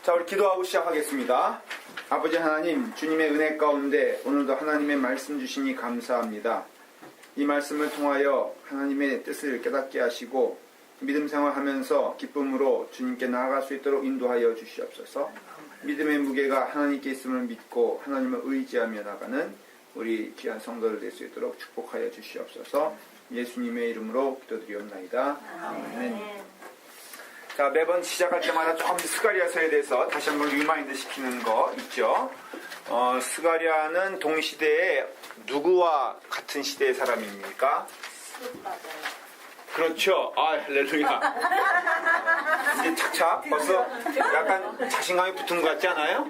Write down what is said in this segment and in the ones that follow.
자, 우리 기도하고 시작하겠습니다. 아버지 하나님, 주님의 은혜 가운데 오늘도 하나님의 말씀 주시니 감사합니다. 이 말씀을 통하여 하나님의 뜻을 깨닫게 하시고 믿음 생활하면서 기쁨으로 주님께 나아갈 수 있도록 인도하여 주시옵소서. 믿음의 무게가 하나님께 있음을 믿고 하나님을 의지하며 나가는 우리 귀한 성도들 될 수 있도록 축복하여 주시옵소서. 예수님의 이름으로 기도드리옵나이다. 아멘. 자, 매번 시작할 때마다 조금 스가랴서에 대해서 다시 한번 리마인드 시키는 거 있죠. 스가랴는 동시대에 누구와 같은 시대의 사람입니까? 그렇죠. 아, 할렐루야. 이제 착착 벌써 약간 자신감이 붙은 것 같지 않아요?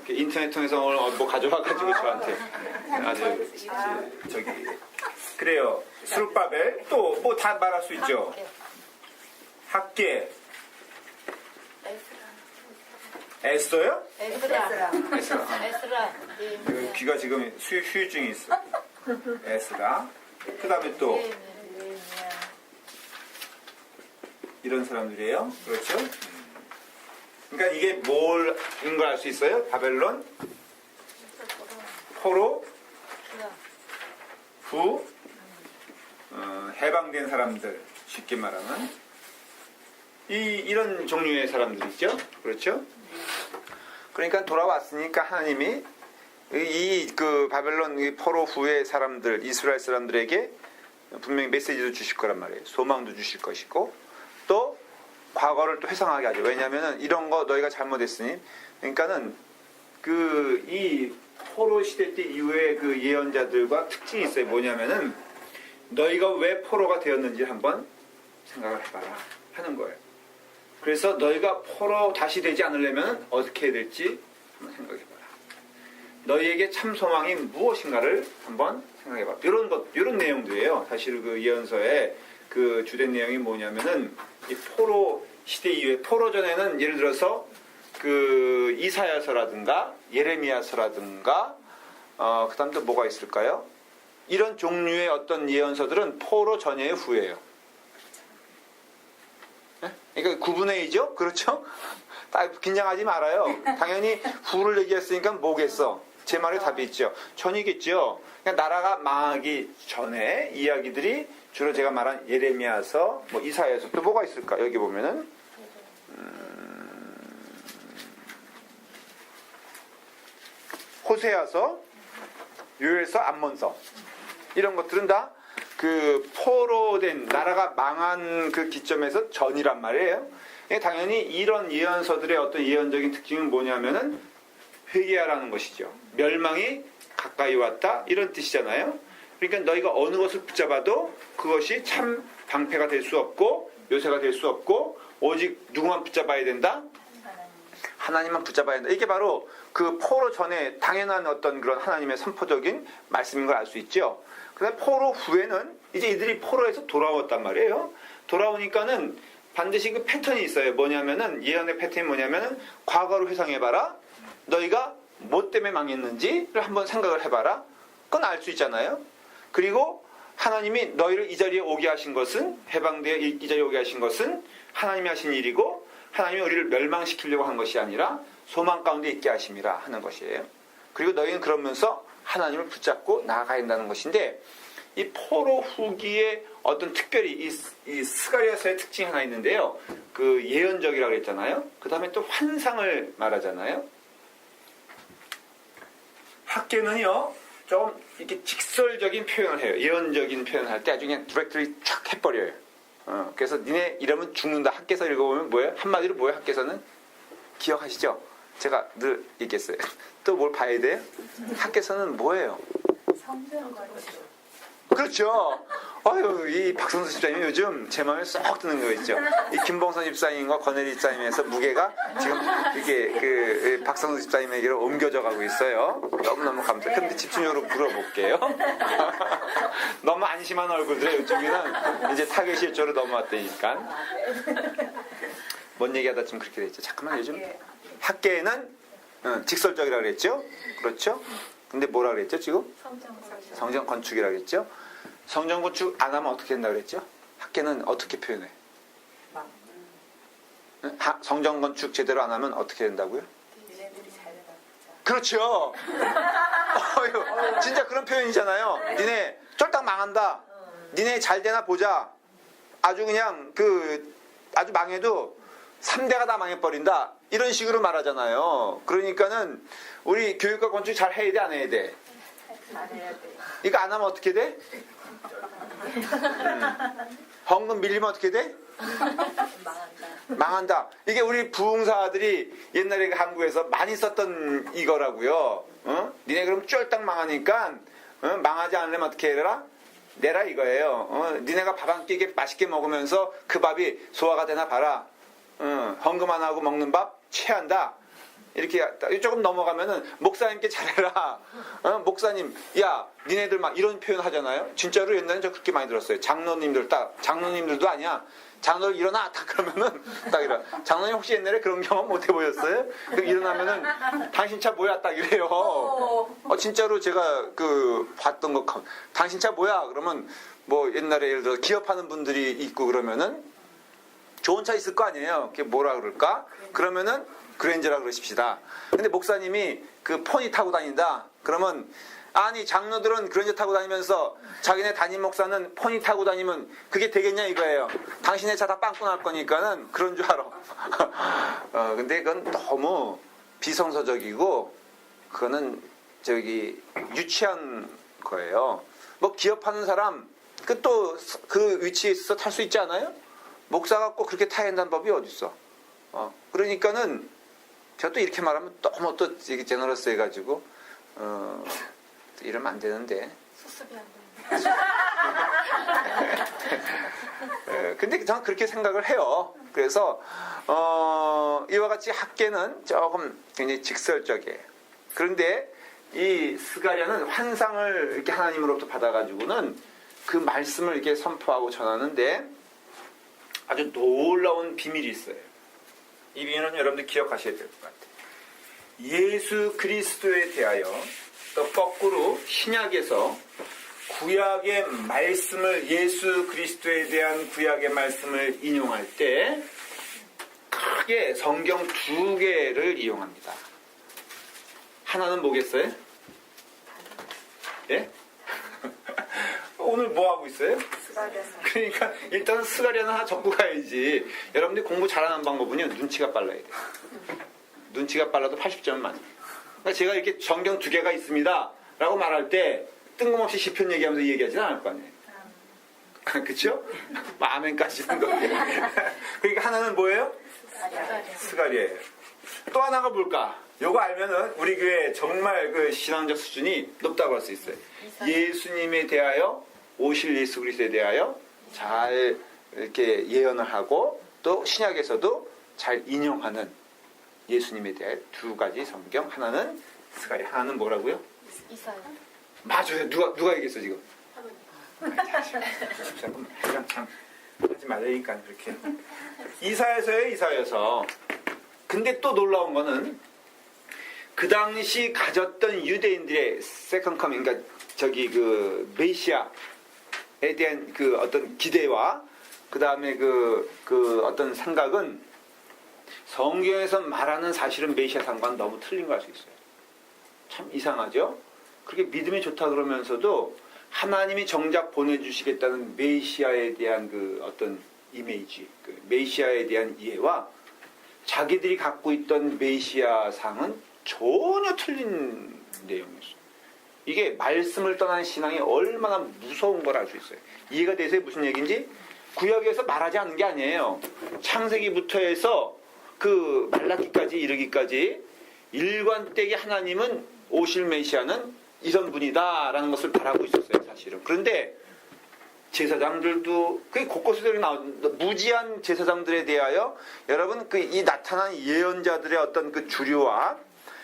인터넷 통해서 오늘 뭐 가져와가지고 저한테 아주 저기 그래요. 스룹바벨 또 뭐 다 말할 수 있죠. 학계 에스더요? 에스라. 귀가 지금 휴유증이 있어. 에스라. 그 다음에 또 이런 사람들이에요. 그렇죠? 그러니까 이게 뭘인 걸 알 수 있어요? 바벨론, 포로, 후, 해방된 사람들, 쉽게 말하면 이런 종류의 사람들이죠. 그렇죠? 그러니까 돌아왔으니까 하나님이 그 바벨론 포로 후의 사람들, 이스라엘 사람들에게 분명히 메시지도 주실 거란 말이에요. 소망도 주실 것이고 또 과거를 또 회상하게 하죠. 왜냐하면 이런 거 너희가 잘못했으니, 그러니까는 이 포로 시대 때 이후에 그 예언자들과 특징이 있어요. 뭐냐면은 너희가 왜 포로가 되었는지 한번 생각을 해봐라 하는 거예요. 그래서 너희가 포로 다시 되지 않으려면 어떻게 해야 될지 한번 생각해봐라. 너희에게 참 소망이 무엇인가를 한번 생각해봐. 이런 내용들이에요. 사실 그 예언서의 그 주된 내용이 뭐냐면은 이 포로 시대 이후에, 포로 전에는 예를 들어서 그 이사야서라든가 예레미야서라든가 그 다음 또 뭐가 있을까요? 이런 종류의 어떤 예언서들은 포로 전예의 후예요. 그러니까 구분회의죠? 그렇죠? 긴장하지 말아요. 당연히 후를 얘기했으니까 뭐겠어? 제 말에 답이 있죠. 전이겠죠. 그러니까 나라가 망하기 전에 이야기들이 주로 제가 말한 예레미야서, 뭐 이사야서, 또 뭐가 있을까? 여기 보면은 호세아서, 요엘서, 암몬서, 이런 것들은 다 그 포로된 나라가 망한 그 기점에서 전이란 말이에요. 당연히 이런 예언서들의 어떤 예언적인 특징은 뭐냐면은 회개하라는 것이죠. 멸망이 가까이 왔다, 이런 뜻이잖아요. 그러니까 너희가 어느 것을 붙잡아도 그것이 참 방패가 될 수 없고 요새가 될 수 없고 오직 누구만 붙잡아야 된다? 하나님만 붙잡아야 된다. 이게 바로 그 포로 전에 당연한 어떤 그런 하나님의 선포적인 말씀인 걸 알 수 있죠. 그다음에 포로 후에는 이제 이들이 포로에서 돌아왔단 말이에요. 돌아오니까는 반드시 그 패턴이 있어요. 뭐냐면은 예언의 패턴이 뭐냐면은 과거로 회상해봐라. 너희가 뭐 때문에 망했는지를 한번 생각을 해봐라. 그건 알 수 있잖아요. 그리고 하나님이 너희를 이 자리에 오게 하신 것은, 해방되어 이 자리에 오게 하신 것은 하나님이 하신 일이고 하나님이 우리를 멸망시키려고 한 것이 아니라 소망 가운데 있게 하심이라 하는 것이에요. 그리고 너희는 그러면서 하나님을 붙잡고 나아가야 한다는 것인데, 이 포로 후기에 어떤 특별히 이 스가랴서의 특징이 하나 있는데요. 그 예언적이라고 했잖아요. 그 다음에 또 환상을 말하잖아요. 학계는요, 좀 이렇게 직설적인 표현을 해요. 예언적인 표현을 할 때 아주 그냥 디렉트리 쫙 해버려요. 그래서 니네 이러면 죽는다. 학계서 읽어보면 뭐예요? 한마디로 뭐예요? 학계서는? 기억하시죠? 제가 늘 얘기했어요. 또 뭘 봐야 돼요? 학계서는 뭐예요? 그렇죠. 아유, 이 박성수 집사님이 요즘 제 마음에 쏙 드는 거 있죠. 이 김봉선 집사님과 권혜리 집사님에서 무게가 지금 이게 그 박성수 집사님에게로 옮겨져 가고 있어요. 너무너무 감사해요. 근데 집중적으로 물어볼게요. 너무 안심한 얼굴들의 이쪽에는 이제 타겟이 이쪽으로 넘어왔다니까. 뭔 얘기하다 좀 그렇게 됐죠. 잠깐만, 요즘 학계에는 직설적이라고 그랬죠. 그렇죠. 근데 뭐라 그랬죠 지금? 성전 건축이라고 그랬죠. 성전 건축 안 하면 어떻게 된다고 그랬죠? 학계는 어떻게 표현해? 성전 건축 제대로 안 하면 어떻게 된다고요? 얘네들이 잘 되나 보자. 그렇죠. 진짜 그런 표현이잖아요. 니네 쫄딱 망한다. 니네 잘 되나 보자. 아주 그냥 아주 망해도 3대가 다 망해버린다. 이런 식으로 말하잖아요. 그러니까는 우리 교육과 건축 잘 해야 돼, 안 해야 돼? 안 해야 돼. 이거 안 하면 어떻게 돼? 헌금 밀리면 어떻게 돼? 망한다. 망한다. 이게 우리 부흥사들이 옛날에 한국에서 많이 썼던 이거라고요. 니네 그럼 쫄딱 망하니까 망하지 않으려면 어떻게 해라? 내라 이거예요. 니네가 밥 한 끼 맛있게 먹으면서 그 밥이 소화가 되나 봐라. 헌금 안 하고 먹는 밥 체한다. 이렇게 조금 넘어가면은 목사님께 잘해라. 목사님, 야, 니네들 막 이런 표현 하잖아요. 진짜로 옛날에 저 그렇게 많이 들었어요. 장로님들도 아니야. 장로들 일어나 딱 그러면은 딱 이래. 장로님 혹시 옛날에 그런 경험 못 해보셨어요? 그럼 일어나면은 당신 차 뭐야 딱 이래요. 진짜로 제가 봤던 거 당신 차 뭐야? 그러면 뭐 옛날에 예를 들어 기업하는 분들이 있고 그러면은 좋은 차 있을 거 아니에요. 그게 뭐라 그럴까? 그러면은 그랜저라 그러십시다. 근데 목사님이 그 포니 타고 다닌다. 그러면 아니 장로들은 그랜저 타고 다니면서 자기네 담임 목사는 포니 타고 다니면 그게 되겠냐 이거예요. 당신의 차 다 빵꾸 날 거니까는 그런 줄 알아. 근데 그건 너무 비성서적이고 그거는 유치한 거예요. 뭐 기업하는 사람 그 위치에 있어서 탈 수 있지 않아요? 목사가 꼭 그렇게 타야 한다는 법이 어딨어. 그러니까는 제가 또 이렇게 말하면 너무 또 제너러스 해가지고 이러면 안 되는데. 수습이 안 돼. 근데 저는 그렇게 생각을 해요. 그래서 이와 같이 학계는 조금 굉장히 직설적이에요. 그런데 이 스가랴는 환상을 이렇게 하나님으로부터 받아가지고는 그 말씀을 이렇게 선포하고 전하는데 아주 놀라운 비밀이 있어요. 이 비밀은 여러분들 기억하셔야 될 것 같아요. 예수 그리스도에 대하여 또 거꾸로 신약에서 구약의 말씀을 예수 그리스도에 대한 구약의 말씀을 인용할 때 크게 성경 2개를 이용합니다. 하나는 뭐겠어요? 예? 오늘 뭐 하고 있어요? 그러니까 일단 스가랴는 하나 적고 가야지. 여러분들이 공부 잘하는 방법은요, 눈치가 빨라야 돼요. 눈치가 빨라도 80점은 맞아요. 그러니까 제가 이렇게 성경 2개가 있습니다 라고 말할 때 뜬금없이 시편 얘기하면서 얘기하지는 않을 거 아니에요. 그쵸? 아멘까지는 거예요. 그러니까 하나는 뭐예요? 스가랴예요. 또 하나가 뭘까? 요거 알면은 우리 교회 정말 그 신앙적 수준이 높다고 할 수 있어요. 예수님에 대하여, 오실 예수 그리스도에 대하여 잘 이렇게 예언을 하고 또 신약에서도 잘 인용하는 예수님에 대해 2가지 성경. 하나는 스가랴, 하나는 뭐라고요? 이사야. 맞아요. 누가 얘기했어 지금? 참 하지 말라니까 그렇게. 이사야서. 근데 또 놀라운 거는 그 당시 가졌던 유대인들의 세컨 커밍, 그러니까 메시아에 대한 그 어떤 기대와 그 다음에 그 어떤 생각은 성경에서 말하는 사실은 메시아 상과는 너무 틀린 거 알 수 있어요. 참 이상하죠? 그렇게 믿음이 좋다 그러면서도 하나님이 정작 보내주시겠다는 메시아에 대한 그 어떤 이미지, 그 메시아에 대한 이해와 자기들이 갖고 있던 메시아 상은 전혀 틀린 내용이었어요. 이게 말씀을 떠난 신앙이 얼마나 무서운 걸 알 수 있어요. 이해가 되세요? 무슨 얘기인지? 구약에서 말하지 않는 게 아니에요. 창세기부터 해서 그 말라기까지 이르기까지 일관되게 하나님은 오실 메시아는 이런 분이다라는 것을 말하고 있었어요, 사실은. 그런데 제사장들도 그게 곳곳에서 나온 무지한 제사장들에 대하여 여러분 이 나타난 예언자들의 어떤 그 주류와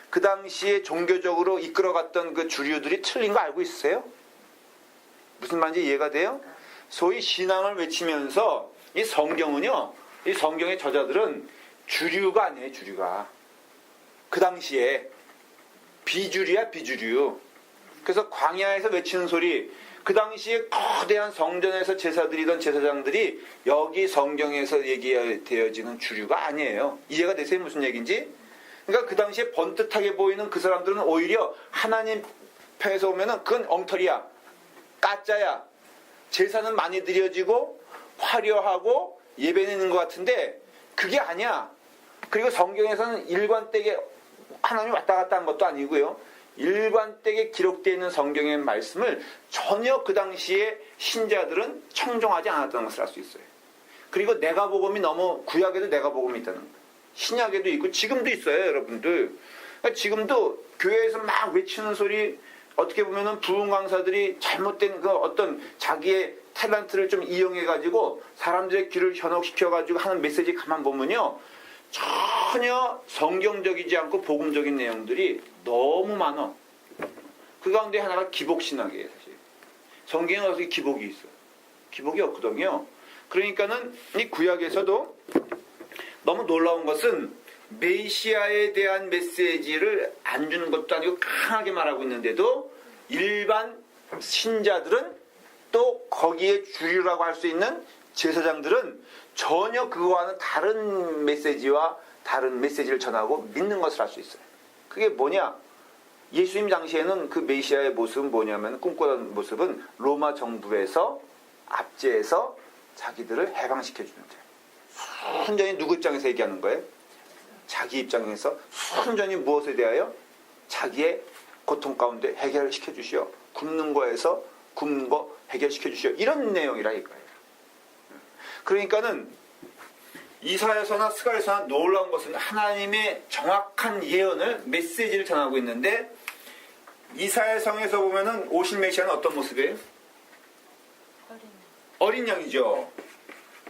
그 당시에 종교적으로 이끌어갔던 그 주류들이 틀린 거 알고 있으세요? 무슨 말인지 이해가 돼요? 소위 신앙을 외치면서 이 성경은요, 이 성경의 저자들은 주류가 아니에요, 주류가. 그 당시에 비주류야, 비주류. 그래서 광야에서 외치는 소리, 그 당시에 거대한 성전에서 제사 드리던 제사장들이 여기 성경에서 얘기되어지는 주류가 아니에요. 이해가 되세요? 무슨 얘기인지? 그러니까 그 당시에 번듯하게 보이는 그 사람들은 오히려 하나님 편에서 보면은 그건 엉터리야. 가짜야. 제사는 많이 드려지고 화려하고 예배내는 것 같은데 그게 아니야. 그리고 성경에서는 일관되게 하나님이 왔다 갔다 한 것도 아니고요. 일관되게 기록되어 있는 성경의 말씀을 전혀 그 당시에 신자들은 청종하지 않았다는 것을 알 수 있어요. 그리고 내가복음이 너무 구약에도 내가복음이 있다는 거예요. 신약에도 있고 지금도 있어요, 여러분들. 그러니까 지금도 교회에서 막 외치는 소리 어떻게 보면은 부흥 강사들이 잘못된 그 어떤 자기의 탤런트를 좀 이용해가지고 사람들의 귀를 현혹시켜가지고 하는 메시지 가만 보면요. 전혀 성경적이지 않고 복음적인 내용들이 너무 많아. 그 가운데 하나가 기복신학이에요, 사실. 성경에 어떻게 기복이 있어요? 기복이 없거든요. 그러니까는 이 구약에서도 너무 놀라운 것은 메시아에 대한 메시지를 안 주는 것도 아니고 강하게 말하고 있는데도 일반 신자들은 또 거기에 주류라고 할 수 있는 제사장들은 전혀 그거와는 다른 메시지와 다른 메시지를 전하고 믿는 것을 알 수 있어요. 그게 뭐냐? 예수님 당시에는 그 메시아의 모습은 뭐냐면 꿈꾸던 모습은 로마 정부에서 압제해서 자기들을 해방시켜 주는데 순전히 누구 입장에서 얘기하는 거예요? 자기 입장에서 순전히 무엇에 대하여? 자기의 고통 가운데 해결을 시켜주시오. 굶는 거에서 굶는 거 해결시켜 주시오. 이런 내용이라 이거예요. 그러니까는 이사야서나 스가랴서나 놀라운 것은 하나님의 정확한 예언을 메시지를 전하고 있는데 이사야성에서 보면은 오실 메시아는 어떤 모습이에요? 어린 양이죠.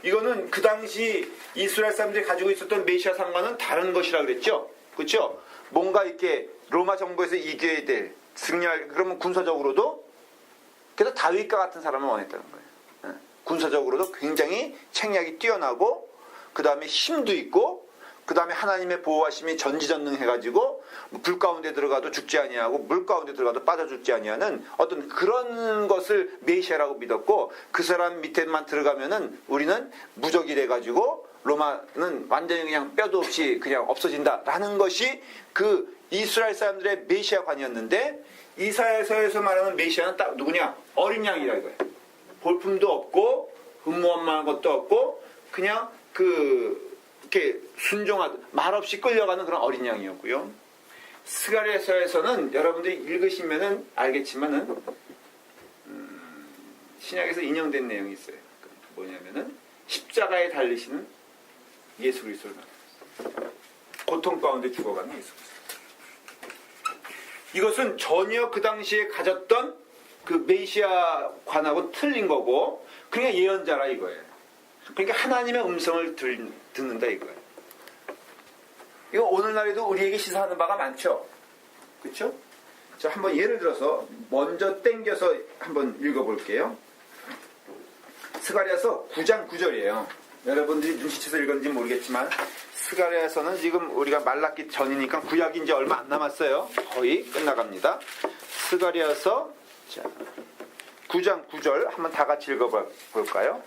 이거는 그 당시 이스라엘 사람들이 가지고 있었던 메시아 상과는 다른 것이라 그랬죠. 그렇죠? 뭔가 이렇게 로마 정부에서 이겨야 될 승리할 그러면 군사적으로도 그래서 다윗과 같은 사람을 원했다는 거예요. 군사적으로도 굉장히 책략이 뛰어나고 그 다음에 힘도 있고 그 다음에 하나님의 보호하심이 전지전능해가지고 불 가운데 들어가도 죽지 아니하고 물 가운데 들어가도 빠져 죽지 아니하는 어떤 그런 것을 메시아라고 믿었고 그 사람 밑에만 들어가면은 우리는 무적이 돼가지고 로마는 완전히 그냥 뼈도 없이 그냥 없어진다라는 것이 그 이스라엘 사람들의 메시아관이었는데 이사야서에서 말하는 메시아는 딱 누구냐? 어린 양이라 이거예요. 볼품도 없고 흠모한 것도 없고 그냥 이렇게 순종하듯 말없이 끌려가는 그런 어린 양이었고요. 스가랴서에서는 여러분들이 읽으시면은 알겠지만은 신약에서 인용된 내용이 있어요. 뭐냐면은 십자가에 달리시는 예수 그리스도를 말합니다. 고통 가운데 죽어가는 예수 그리스도. 이것은 전혀 그 당시에 가졌던 그 메시아관하고 틀린 거고 그냥 예언자라 이거예요. 그러니까 하나님의 음성을 듣는다 이거예요. 이거 오늘날에도 우리에게 시사하는 바가 많죠. 그렇죠? 자, 한번 예를 들어서 먼저 땡겨서 한번 읽어볼게요. 스가랴서 9장 9절이에요. 여러분들이 눈치채서 읽었는지 모르겠지만 스가랴서는 지금 우리가 말랐기 전이니까 구약이 이제 얼마 안 남았어요. 거의 끝나갑니다. 스가랴서 9장 9절 한번 다 같이 읽어볼까요?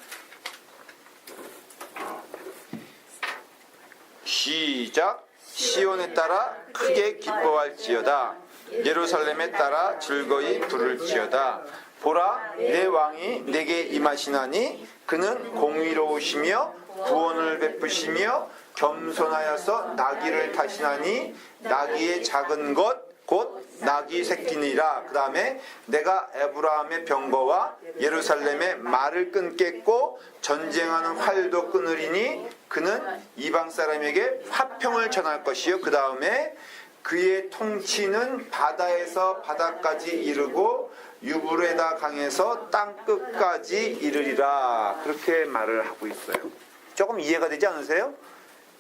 시작. 시온에 따라 크게 기뻐할지어다. 예루살렘에 따라 즐거이 부를지어다. 보라, 내 왕이 내게 임하시나니 그는 공의로우시며 구원을 베푸시며 겸손하여서 나귀를 타시나니 나귀의 작은 것 곧 나귀 새끼니라. 그 다음에 내가 에브라함의 병거와 예루살렘의 말을 끊겠고 전쟁하는 활도 끊으리니 그는 이방 사람에게 화평을 전할 것이요. 그 다음에 그의 통치는 바다에서 바다까지 이르고 유브레다 강에서 땅 끝까지 이르리라. 그렇게 말을 하고 있어요. 조금 이해가 되지 않으세요?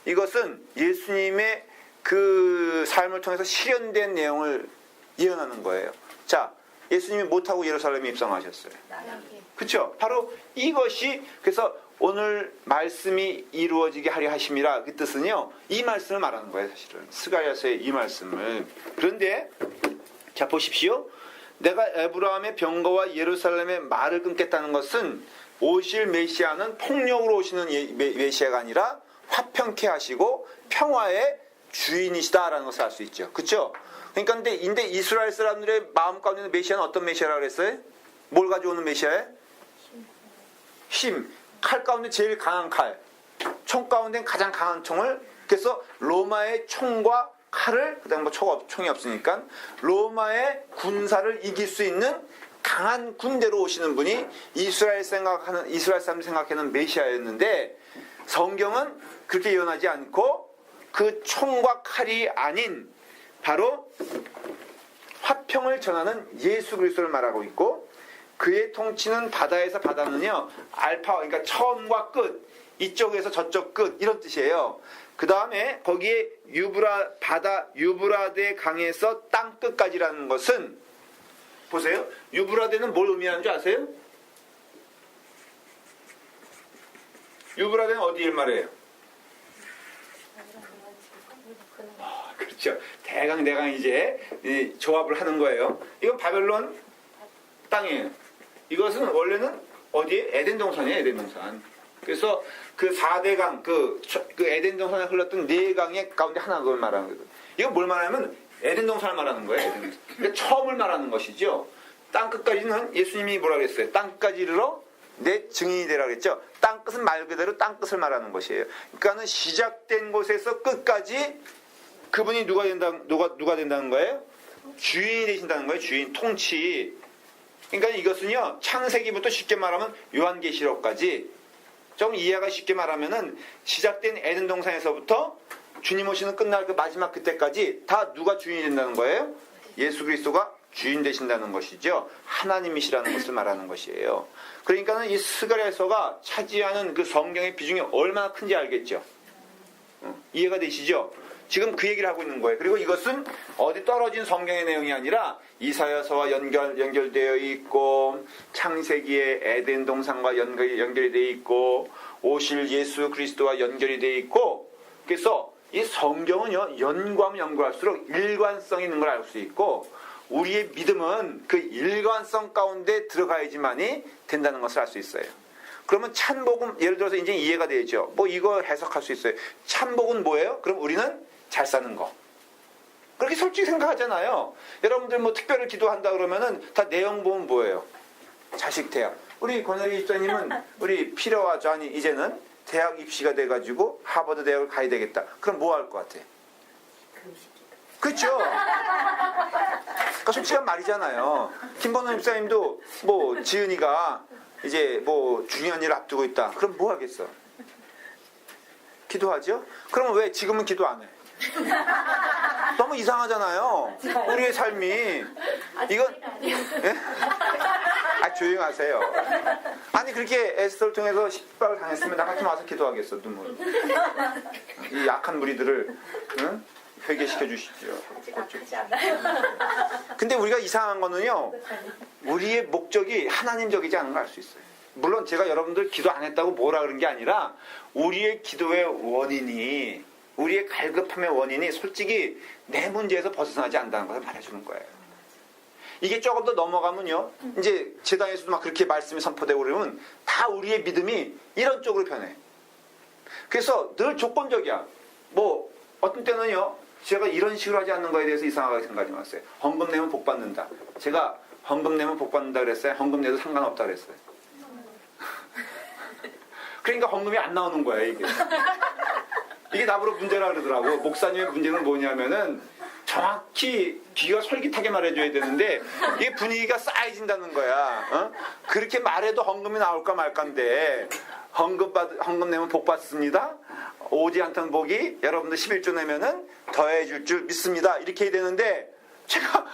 이것은 예수님의 그 삶을 통해서 실현된 내용을 예언하는 거예요. 자, 예수님이 못하고 예루살렘에 입성하셨어요. 그렇죠? 바로 이것이 그래서 오늘 말씀이 이루어지게 하려 하심이라 그 뜻은요. 이 말씀을 말하는 거예요. 사실은 스가랴서의 이 말씀을. 그런데 자 보십시오. 내가 에브라임의 병거와 예루살렘의 말을 끊겠다는 것은 오실 메시아는 폭력으로 오시는 메시아가 아니라 화평케 하시고 평화의 주인이시다라는 것을 알 수 있죠. 그렇죠? 그러니까 근데 이스라엘 사람들의 마음 가운데 있는 메시아는 어떤 메시아라고 그랬어요? 뭘 가져오는 메시아예요? 힘. 칼 가운데 제일 강한 칼. 총 가운데 가장 강한 총을. 그래서 로마의 총과 칼을, 그다음 뭐 총이 없으니까 로마의 군사를 이길 수 있는 강한 군대로 오시는 분이 이스라엘 사람들이 생각하는 메시아였는데, 성경은 그렇게 예언하지 않고 그 총과 칼이 아닌 바로 화평을 전하는 예수 그리스도를 말하고 있고, 그의 통치는 바다에서 바다는요 알파, 그러니까 처음과 끝, 이쪽에서 저쪽 끝, 이런 뜻이에요. 그 다음에 거기에 유브라데 강에서 땅 끝까지라는 것은, 보세요. 유브라데는 뭘 의미하는 줄 아세요? 유브라데는 어디를 말해요? 그렇죠. 대강 이제 조합을 하는 거예요. 이건 바벨론 땅이에요. 이것은 원래는 어디에? 에덴 동산이에요. 에덴 동산. 그래서 그 4대강, 그 에덴 동산에 흘렀던 4강의 가운데 하나, 그걸 말하는 거예요. 이건 뭘 말하면 에덴 동산을 말하는 거예요. 에덴 동산. 그러니까 처음을 말하는 것이죠. 땅 끝까지는 예수님이 뭐라 그랬어요? 땅 끝까지 이르러 내 증인이 되라 그랬죠. 땅 끝은 말 그대로 땅 끝을 말하는 것이에요. 그러니까는 시작된 곳에서 끝까지 그분이 누가 된다는 거예요? 주인이 되신다는 거예요. 주인, 통치. 그러니까 이것은요, 창세기부터 쉽게 말하면 요한계시록까지, 좀 이해가 쉽게 말하면은 시작된 에덴 동산에서부터 주님 오시는 끝날 그 마지막 그때까지 다 누가 주인이 된다는 거예요? 예수 그리스도가 주인 되신다는 것이죠. 하나님이시라는 것을 말하는 것이에요. 그러니까는 이 스가랴서가 차지하는 그 성경의 비중이 얼마나 큰지 알겠죠? 이해가 되시죠? 지금 그 얘기를 하고 있는 거예요. 그리고 이것은 어디 떨어진 성경의 내용이 아니라 이사야서와 연결되어 있고, 창세기의 에덴 동산과 연결이 되어 있고, 오실 예수 그리스도와 연결이 되어 있고, 그래서 이 성경은요, 연구하면 연구할수록 일관성이 있는 걸 알 수 있고, 우리의 믿음은 그 일관성 가운데 들어가야지만이 된다는 것을 알 수 있어요. 그러면 찬복음, 예를 들어서 이제 이해가 되죠. 뭐 이거 해석할 수 있어요. 찬복은 뭐예요? 그럼 우리는 잘 사는 거. 그렇게 솔직히 생각하잖아요. 여러분들 뭐 특별히 기도한다 그러면은 다 내용 보면 뭐예요? 자식 대학. 우리 권혜리 집사님은 우리 피려와 저 아니 이제는 대학 입시가 돼가지고 하버드 대학을 가야 되겠다. 그럼 뭐 할 것 같아? 그렇죠. 그러니까 솔직한 말이잖아요. 김범호 집사님도 뭐 지은이가 이제 뭐 중요한 일을 앞두고 있다. 그럼 뭐 하겠어? 기도하죠? 그러면 왜 지금은 기도 안 해? 너무 이상하잖아요. 우리의 삶이. 이건 예? 아, 조용하세요. 아니 그렇게 에스더를 통해서 십박을 당했으면 나 같으면 와서 기도하겠어. 눈물. 이 약한 무리들을 응? 회개시켜 주시죠. 하지 않아요. 근데 우리가 이상한 거는요, 우리의 목적이 하나님적이지 않은 걸 알 수 있어요. 물론 제가 여러분들 기도 안 했다고 뭐라 그런 게 아니라, 우리의 기도의 원인이, 우리의 갈급함의 원인이 솔직히 내 문제에서 벗어나지 않는다는 것을 말해주는 거예요. 이게 조금 더 넘어가면요, 이제 제당에서도 막 그렇게 말씀이 선포되고 그러면 다 우리의 믿음이 이런 쪽으로 변해. 그래서 늘 조건적이야. 뭐 어떤 때는요, 제가 이런 식으로 하지 않는 거에 대해서 이상하게 생각이 왔어요. 헌금 내면 복 받는다. 제가 헌금 내면 복 받는다 그랬어요? 헌금 내도 상관없다 그랬어요? 그러니까 헌금이 안 나오는 거야, 이게. 이게 나보고 문제라 그러더라고. 목사님의 문제는 뭐냐면은 정확히 귀가 솔깃하게 말해줘야 되는데 이게 분위기가 싸해진다는 거야. 어? 그렇게 말해도 헌금이 나올까 말까인데, 헌금 내면 복 받습니다. 오지 않던 복이 여러분들 11조 내면은 더해줄 줄 믿습니다. 이렇게 해야 되는데, 제가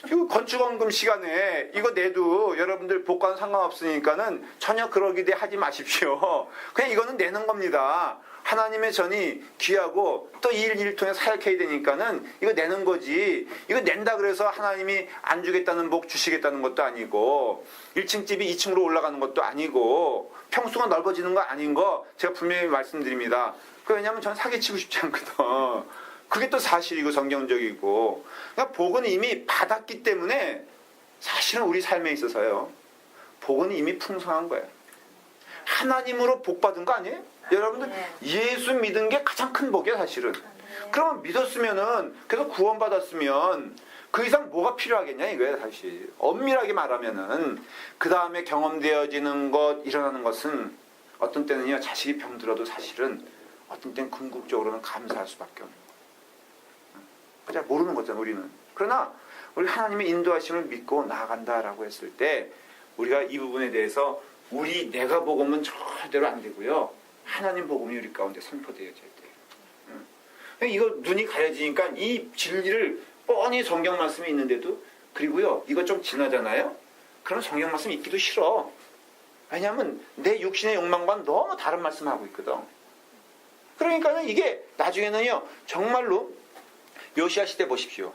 이거 건축원금 시간에 이거 내도 여러분들 복과는 상관없으니까는 전혀 그러기 하지 마십시오. 그냥 이거는 내는 겁니다. 하나님의 전이 귀하고 또 이 일 통해 사역해야 되니까는 이거 내는 거지. 이거 낸다 그래서 하나님이 안 주겠다는 복 주시겠다는 것도 아니고, 1층 집이 2층으로 올라가는 것도 아니고, 평수가 넓어지는 거 아닌 거 제가 분명히 말씀드립니다. 왜냐하면 전 사기치고 싶지 않거든. 그게 또 사실이고 성경적이고. 그러니까 복은 이미 받았기 때문에 사실은 우리 삶에 있어서요, 복은 이미 풍성한 거예요. 하나님으로 복 받은 거 아니에요? 여러분들, 예수 믿은 게 가장 큰 복이에요, 사실은. 그러면 믿었으면은, 그래서 구원받았으면 그 이상 뭐가 필요하겠냐 이거예요, 사실. 엄밀하게 말하면은. 그 다음에 경험되어지는 것, 일어나는 것은 어떤 때는요, 자식이 병들어도 사실은 어떤 때는 궁극적으로는 감사할 수밖에 없는 거예요. 그냥 모르는 거잖아요, 우리는. 그러나 우리 하나님의 인도하심을 믿고 나아간다라고 했을 때 우리가 이 부분에 대해서 내가 복음은 절대로 안 되고요, 하나님 복음이 우리 가운데 선포되어져야 돼요. 이거 눈이 가려지니까 이 진리를 뻔히 성경 말씀이 있는데도, 그리고요, 이거 좀 지나잖아요? 그럼 성경 말씀 읽기도 싫어. 왜냐하면 내 육신의 욕망과는 너무 다른 말씀하고 있거든. 그러니까 이게 나중에는요, 정말로 요시야 시대 보십시오.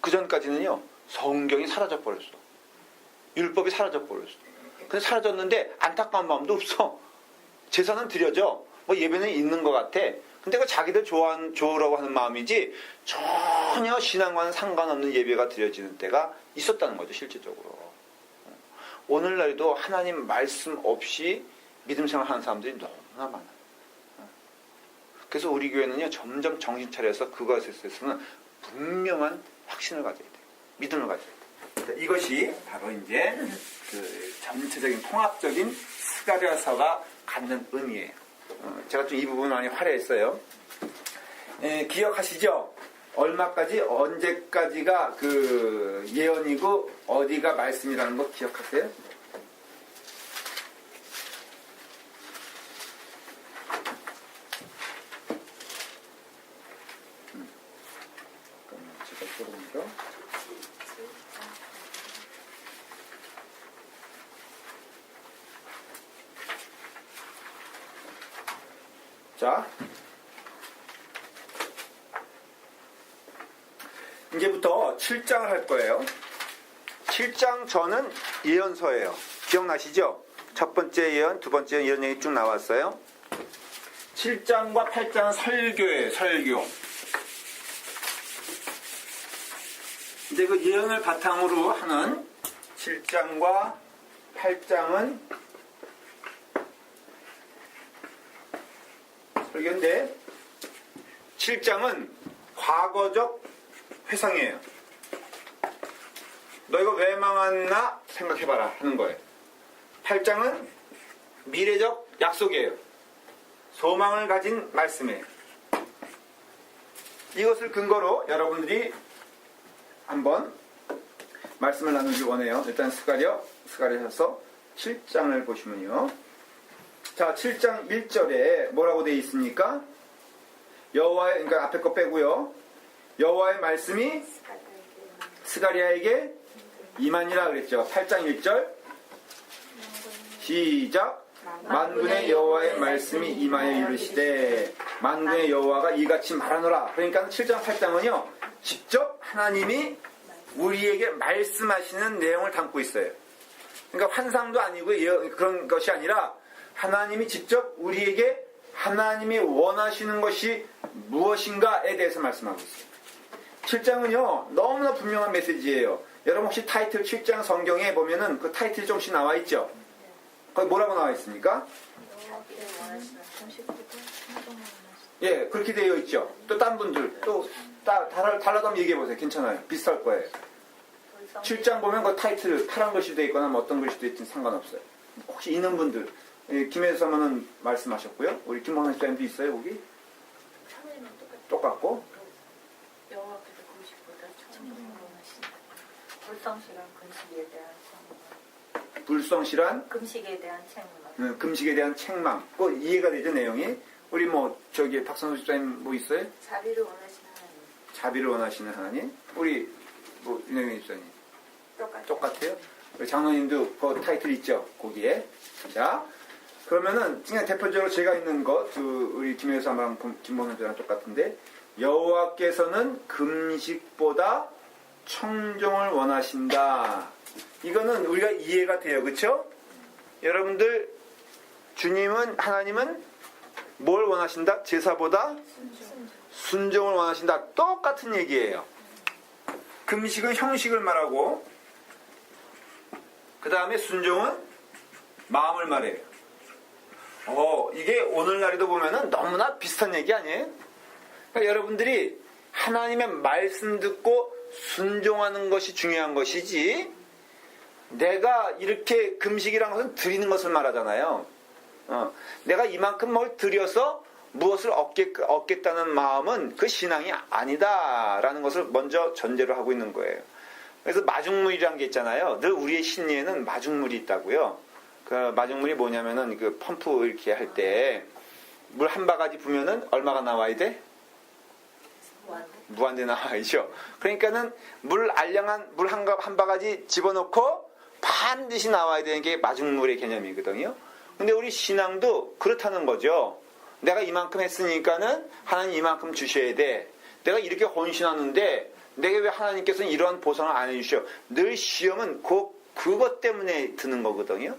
그 전까지는요, 성경이 사라져 버렸어. 율법이 사라져 버렸어. 근데 사라졌는데 안타까운 마음도 없어. 제사는 드려져. 뭐 예배는 있는 것 같아. 근데 그 자기들 좋으라고 하는 마음이지 전혀 신앙과는 상관없는 예배가 드려지는 때가 있었다는 거죠, 실질적으로. 오늘날에도 하나님 말씀 없이 믿음 생활하는 사람들이 너무나 많아요. 그래서 우리 교회는요, 점점 정신 차려서 그것에 대해서는 분명한 확신을 가져야 돼요. 믿음을 가져야 돼요. 이것이 바로 이제 그 전체적인 통합적인 스가랴서가 갖는 의미예요. 제가 좀 이 부분 많이 화려했어요. 기억하시죠? 얼마까지, 언제까지가 그 예언이고 어디가 말씀이라는 거 기억하세요? 제가 조금 더. 자, 이제부터 7장을 할 거예요. 7장 전은 예언서예요. 기억나시죠? 첫 번째 예언, 두 번째 예언, 이런 얘기 쭉 나왔어요. 7장과 8장은 설교예요, 설교. 이제 그 예언을 바탕으로 하는 7장과 8장은 설교인데, 7장은 과거적 회상이에요. 너희가 왜 망했나 생각해봐라 하는 거예요. 8장은 미래적 약속이에요. 소망을 가진 말씀이에요. 이것을 근거로 여러분들이 한번 말씀을 나누기 원해요. 일단 스가랴서 7장을 보시면요. 자, 7장 1절에 뭐라고 되어 있습니까? 여호와의, 그러니까 앞에 거 빼고요. 여호와의 말씀이 스가랴에게 임하니라 그랬죠. 8장 1절 시작. 만군의 여호와의 말씀이 임하여 이르시되 만군의 여호와가 이같이 말하노라. 그러니까 7장 8장은요, 직접 하나님이 우리에게 말씀하시는 내용을 담고 있어요. 그러니까 환상도 아니고 그런 것이 아니라 하나님이 직접 우리에게 하나님이 원하시는 것이 무엇인가에 대해서 말씀하고 있어요. 7장은요, 너무나 분명한 메시지예요. 여러분 혹시 타이틀 7장 성경에 보면은 그 타이틀이 조금씩 나와 있죠? 거기 뭐라고 나와 있습니까? 예, 그렇게 되어 있죠. 또 딴 분들, 또 달라도 한번 얘기해 보세요. 괜찮아요. 비슷할 거예요. 7장 보면 그 타이틀 파란 글씨도 있거나 뭐 어떤 글씨도 있든 상관없어요. 혹시 있는 분들, 예, 김혜수 사모는 말씀하셨고요. 우리 김원원 집사님도 있어요, 거기? 똑같고. 여호와께서 금식보다 청정을 원하신다. 불성실한 금식에 대한 책망. 불성실한 금식에 대한 책망. 금식에 대한 책망. 그 이해가 되죠, 내용이? 우리 뭐 저기 박선수 집사님 뭐 있어요? 자비를 원하시는 하나님. 자비를 원하시는 하나님. 우리 뭐 윤영희 집사님 똑같아요. 우리 장로님도 그 타이틀 있죠, 거기에. 자, 그러면은 그냥 대표적으로 제가 있는 것, 우리 김혜수 아마랑 김원호 집사랑 똑같은데, 여호와께서는 금식보다 청종을 원하신다. 이거는 우리가 이해가 돼요, 그렇죠? 여러분들, 하나님은 뭘 원하신다? 제사보다 순종을 원하신다. 똑같은 얘기예요. 금식은 형식을 말하고 그 다음에 순종은 마음을 말해요. 이게 오늘날에도 보면은 너무나 비슷한 얘기 아니에요? 그러니까 여러분들이 하나님의 말씀 듣고 순종하는 것이 중요한 것이지, 내가 이렇게 금식이란 것은 드리는 것을 말하잖아요. 내가 이만큼 뭘 드려서 무엇을 얻겠다는 마음은 그 신앙이 아니다라는 것을 먼저 전제로 하고 있는 거예요. 그래서 마중물이라는 게 있잖아요. 늘 우리의 심리에는 마중물이 있다고요. 그 마중물이 뭐냐면은 그 펌프 이렇게 할 때 물 한 바가지 부면은 얼마가 나와야 돼? 무한대 나와야죠. 그러니까는 알량한 물 한 바가지 집어넣고 반드시 나와야 되는 게 마중물의 개념이거든요. 근데 우리 신앙도 그렇다는 거죠. 내가 이만큼 했으니까는 하나님 이만큼 주셔야 돼. 내가 이렇게 헌신하는데 내게 왜 하나님께서는 이러한 보상을 안 해주셔? 늘 시험은 그것 때문에 드는 거거든요.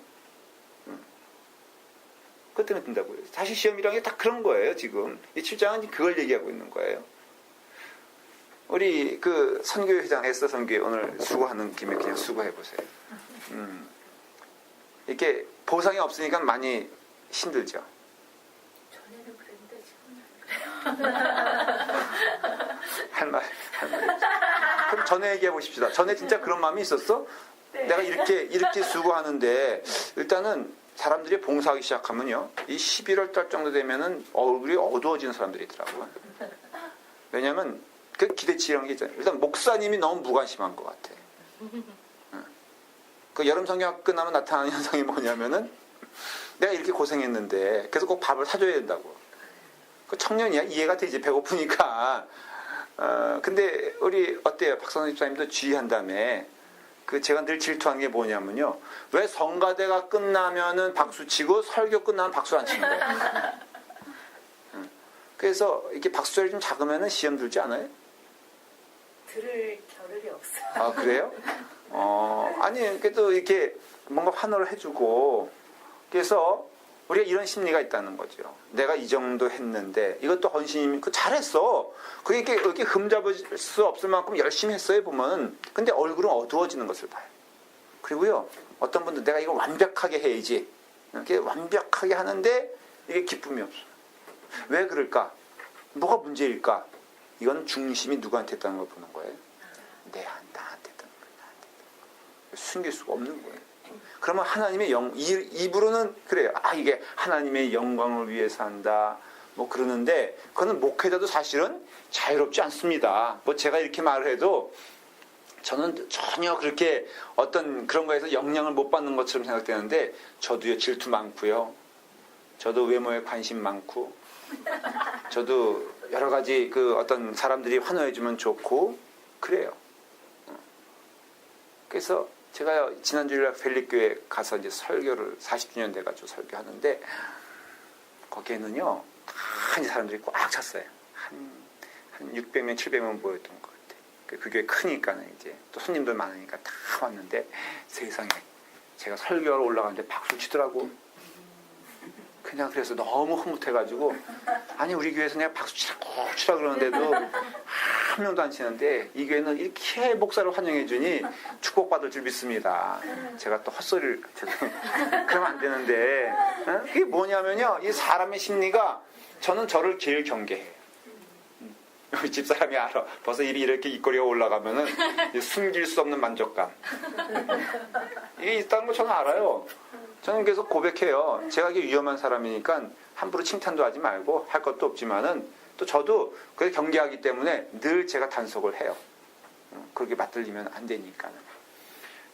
그것 때문에 든다고요. 사실 시험이라는 게 다 그런 거예요. 지금 이 7장은 그걸 얘기하고 있는 거예요. 우리 그 선교회 회장 에스더 선교회 오늘 수고하는 김에 그냥 수고해 보세요. 이렇게 보상이 없으니까 많이 힘들죠. 전에는 그랬는데 지금은 할 말. 그럼 전에 얘기해 보십시다. 전에 진짜 그런 마음이 있었어? 네. 내가 이렇게 수고하는데 일단은 사람들이 봉사하기 시작하면요, 이 11월 달 정도 되면은 얼굴이 어두워지는 사람들이 있더라고요. 왜냐면 그 기대치라는 게 있잖아요. 일단 목사님이 너무 무관심한 것 같아. 그 여름 성경학 끝나면 나타나는 현상이 뭐냐면은 내가 이렇게 고생했는데 그래서 꼭 밥을 사줘야 된다고. 그 청년이야, 이해가 되지, 배고프니까. 근데 우리 어때요? 박선호 집사님도 주의한 다음에 그 제가 늘 질투하는 게 뭐냐면요, 왜 성가대가 끝나면은 박수 치고 설교 끝나면 박수 안 치는 거예요? 그래서 이렇게 박수절이 좀 작으면은 시험 들지 않아요? 들을 겨를이 없어요. 아, 그래요? 아니, 그래도 이렇게 뭔가 환호를 해주고, 그래서 우리가 이런 심리가 있다는 거죠. 내가 이 정도 했는데, 이것도 헌신이면, 잘했어. 그게 이렇게 흠잡을 수 없을 만큼 열심히 했어요, 보면. 근데 얼굴은 어두워지는 것을 봐요. 그리고요, 어떤 분들 내가 이걸 완벽하게 해야지. 이렇게 완벽하게 하는데, 이게 기쁨이 없어. 왜 그럴까? 뭐가 문제일까? 이건 중심이 누구한테 있다는 걸 보는 거예요. 나한테 있다는 거예요. 숨길 수가 없는 거예요. 그러면 하나님의 입으로는 그래요. 이게 하나님의 영광을 위해서 한다. 뭐 그러는데, 그거는 목회자도 사실은 자유롭지 않습니다. 뭐 제가 이렇게 말을 해도 저는 전혀 그렇게 어떤 그런 거에서 영향을 못 받는 것처럼 생각되는데, 저도요, 질투 많고요. 저도 외모에 관심 많고, 저도 여러 가지 그 어떤 사람들이 환호해주면 좋고, 그래요. 그래서 제가 지난주에 펠릭교회 가서 이제 설교를 40주년 돼가지고 설교하는데, 거기에는요, 많이 사람들이 꽉 찼어요. 한 600명, 700명 모였던 것 같아요. 그 교회 크니까는 이제 또 손님들 많으니까 다 왔는데, 세상에 제가 설교하러 올라가는데 박수 치더라고. 그냥 그래서 너무 흐뭇해가지고, 아니 우리 교회에서 내가 박수 치라 그러는데도 한 명도 안 치는데, 이 교회는 이렇게 목사를 환영해주니 축복받을 줄 믿습니다. 제가 또 헛소리를 그러면 안 되는데, 이게 뭐냐면요, 이 사람의 심리가, 저는 저를 제일 경계해요. 우리 집사람이 알아. 벌써 입이 이렇게 입꼬리가 올라가면은 숨길 수 없는 만족감, 이게 있다는 거 저는 알아요. 저는 계속 고백해요. 제가 이게 위험한 사람이니까 함부로 칭찬도 하지 말고 할 것도 없지만은, 또 저도 그게 경계하기 때문에 늘 제가 단속을 해요. 그렇게 맞들리면 안 되니까는.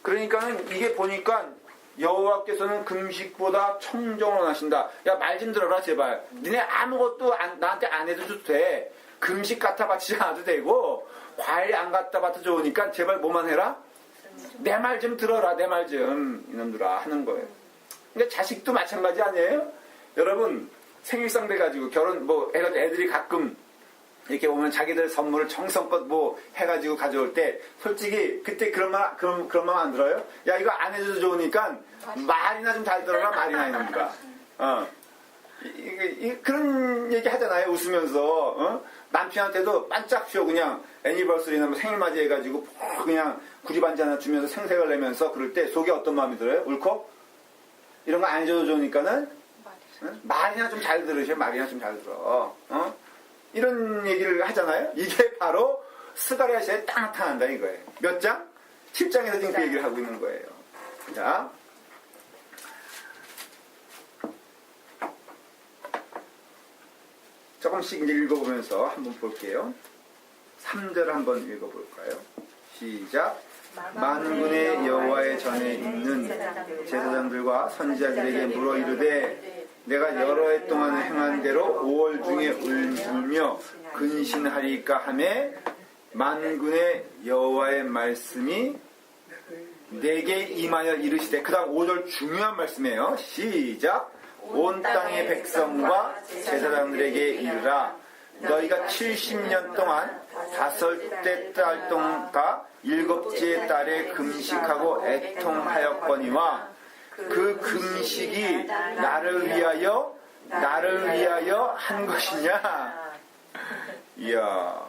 그러니까는 이게 보니까 여호와께서는 금식보다 청정을 원하신다. 야, 말 좀 들어라 제발. 니네 아무것도 나한테 안 해도 돼. 금식 갖다 바치지 않아도 되고, 과일 안 갖다 바쳐 좋으니까 제발 뭐만 해라? 내 말 좀 들어라, 내 말 좀, 이놈들아 하는 거예요. 그러니까 자식도 마찬가지 아니에요? 여러분, 생일상 돼가지고 결혼 해가지고 애들이 가끔 이렇게 오면 자기들 선물을 정성껏 해가지고 가져올 때, 솔직히 그때 그런 말 안 들어요? 야, 이거 안 해줘도 좋으니까 말이나 좀 잘 들어라, 말이나 이놈들아. 그런 얘기 하잖아요, 웃으면서. 남편한테도 반짝쇼 그냥 애니버서리나 뭐 생일 맞이해가지고 그냥 구리반지 하나 주면서 생색을 내면서 그럴 때 속에 어떤 마음이 들어요? 울컥? 이런 거 안 해줘도 좋으니까는 응? 말이나 좀 잘 들으셔. 말이나 좀 잘 들어. 이런 얘기를 하잖아요. 이게 바로 스가랴서에 딱 나타난다 이거예요. 몇 장? 10장에서 지금 그 얘기를 하고 있는 거예요. 자, 조금씩 이제 읽어보면서 한번 볼게요. 3절 한번 읽어볼까요? 시작. 만군의 여호와의 전에 있는 제사장들과 선지자들에게 물어 이르되 내가 여러 해 동안 행한 대로 5월 중에 울며 근신하리까 하매 만군의 여호와의 말씀이 내게 임하여 이르시되 그 다음 5절 중요한 말씀이에요. 시작. 온 땅의 백성과 제사장들에게 이르라 너희가 70년 동안 5째 달 동과 7째 달에 금식하고 애통하였거니와 그 금식이 나를 위하여 한 것이냐. 이야,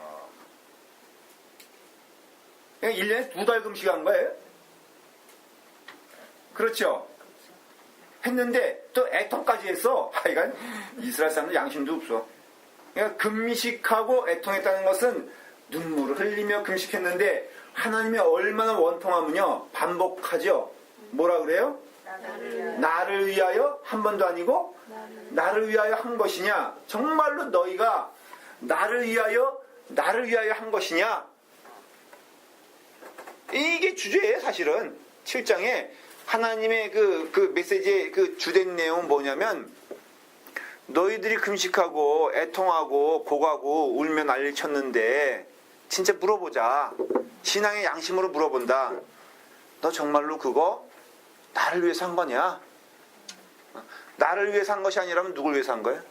1년에 2달 금식한 거예요. 그렇죠? 했는데 또 애통까지 했어. 하여간 이스라엘 사람들 양심도 없어. 그러니까 금식하고 애통했다는 것은 눈물을 흘리며 금식했는데 하나님이 얼마나 원통하면요 반복하죠. 뭐라 그래요? 나를 위하여 한 번도 아니고 나를 위하여 한 것이냐. 정말로 너희가 나를 위하여 한 것이냐. 이게 주제예요. 사실은 7장에 하나님의 그 메시지의 그 주된 내용은 뭐냐면 너희들이 금식하고 애통하고 고가고 울며 난리 쳤는데 진짜 물어보자. 신앙의 양심으로 물어본다. 너 정말로 그거 나를 위해서 한 거냐? 나를 위해서 한 것이 아니라면 누굴 위해서 한 거예요?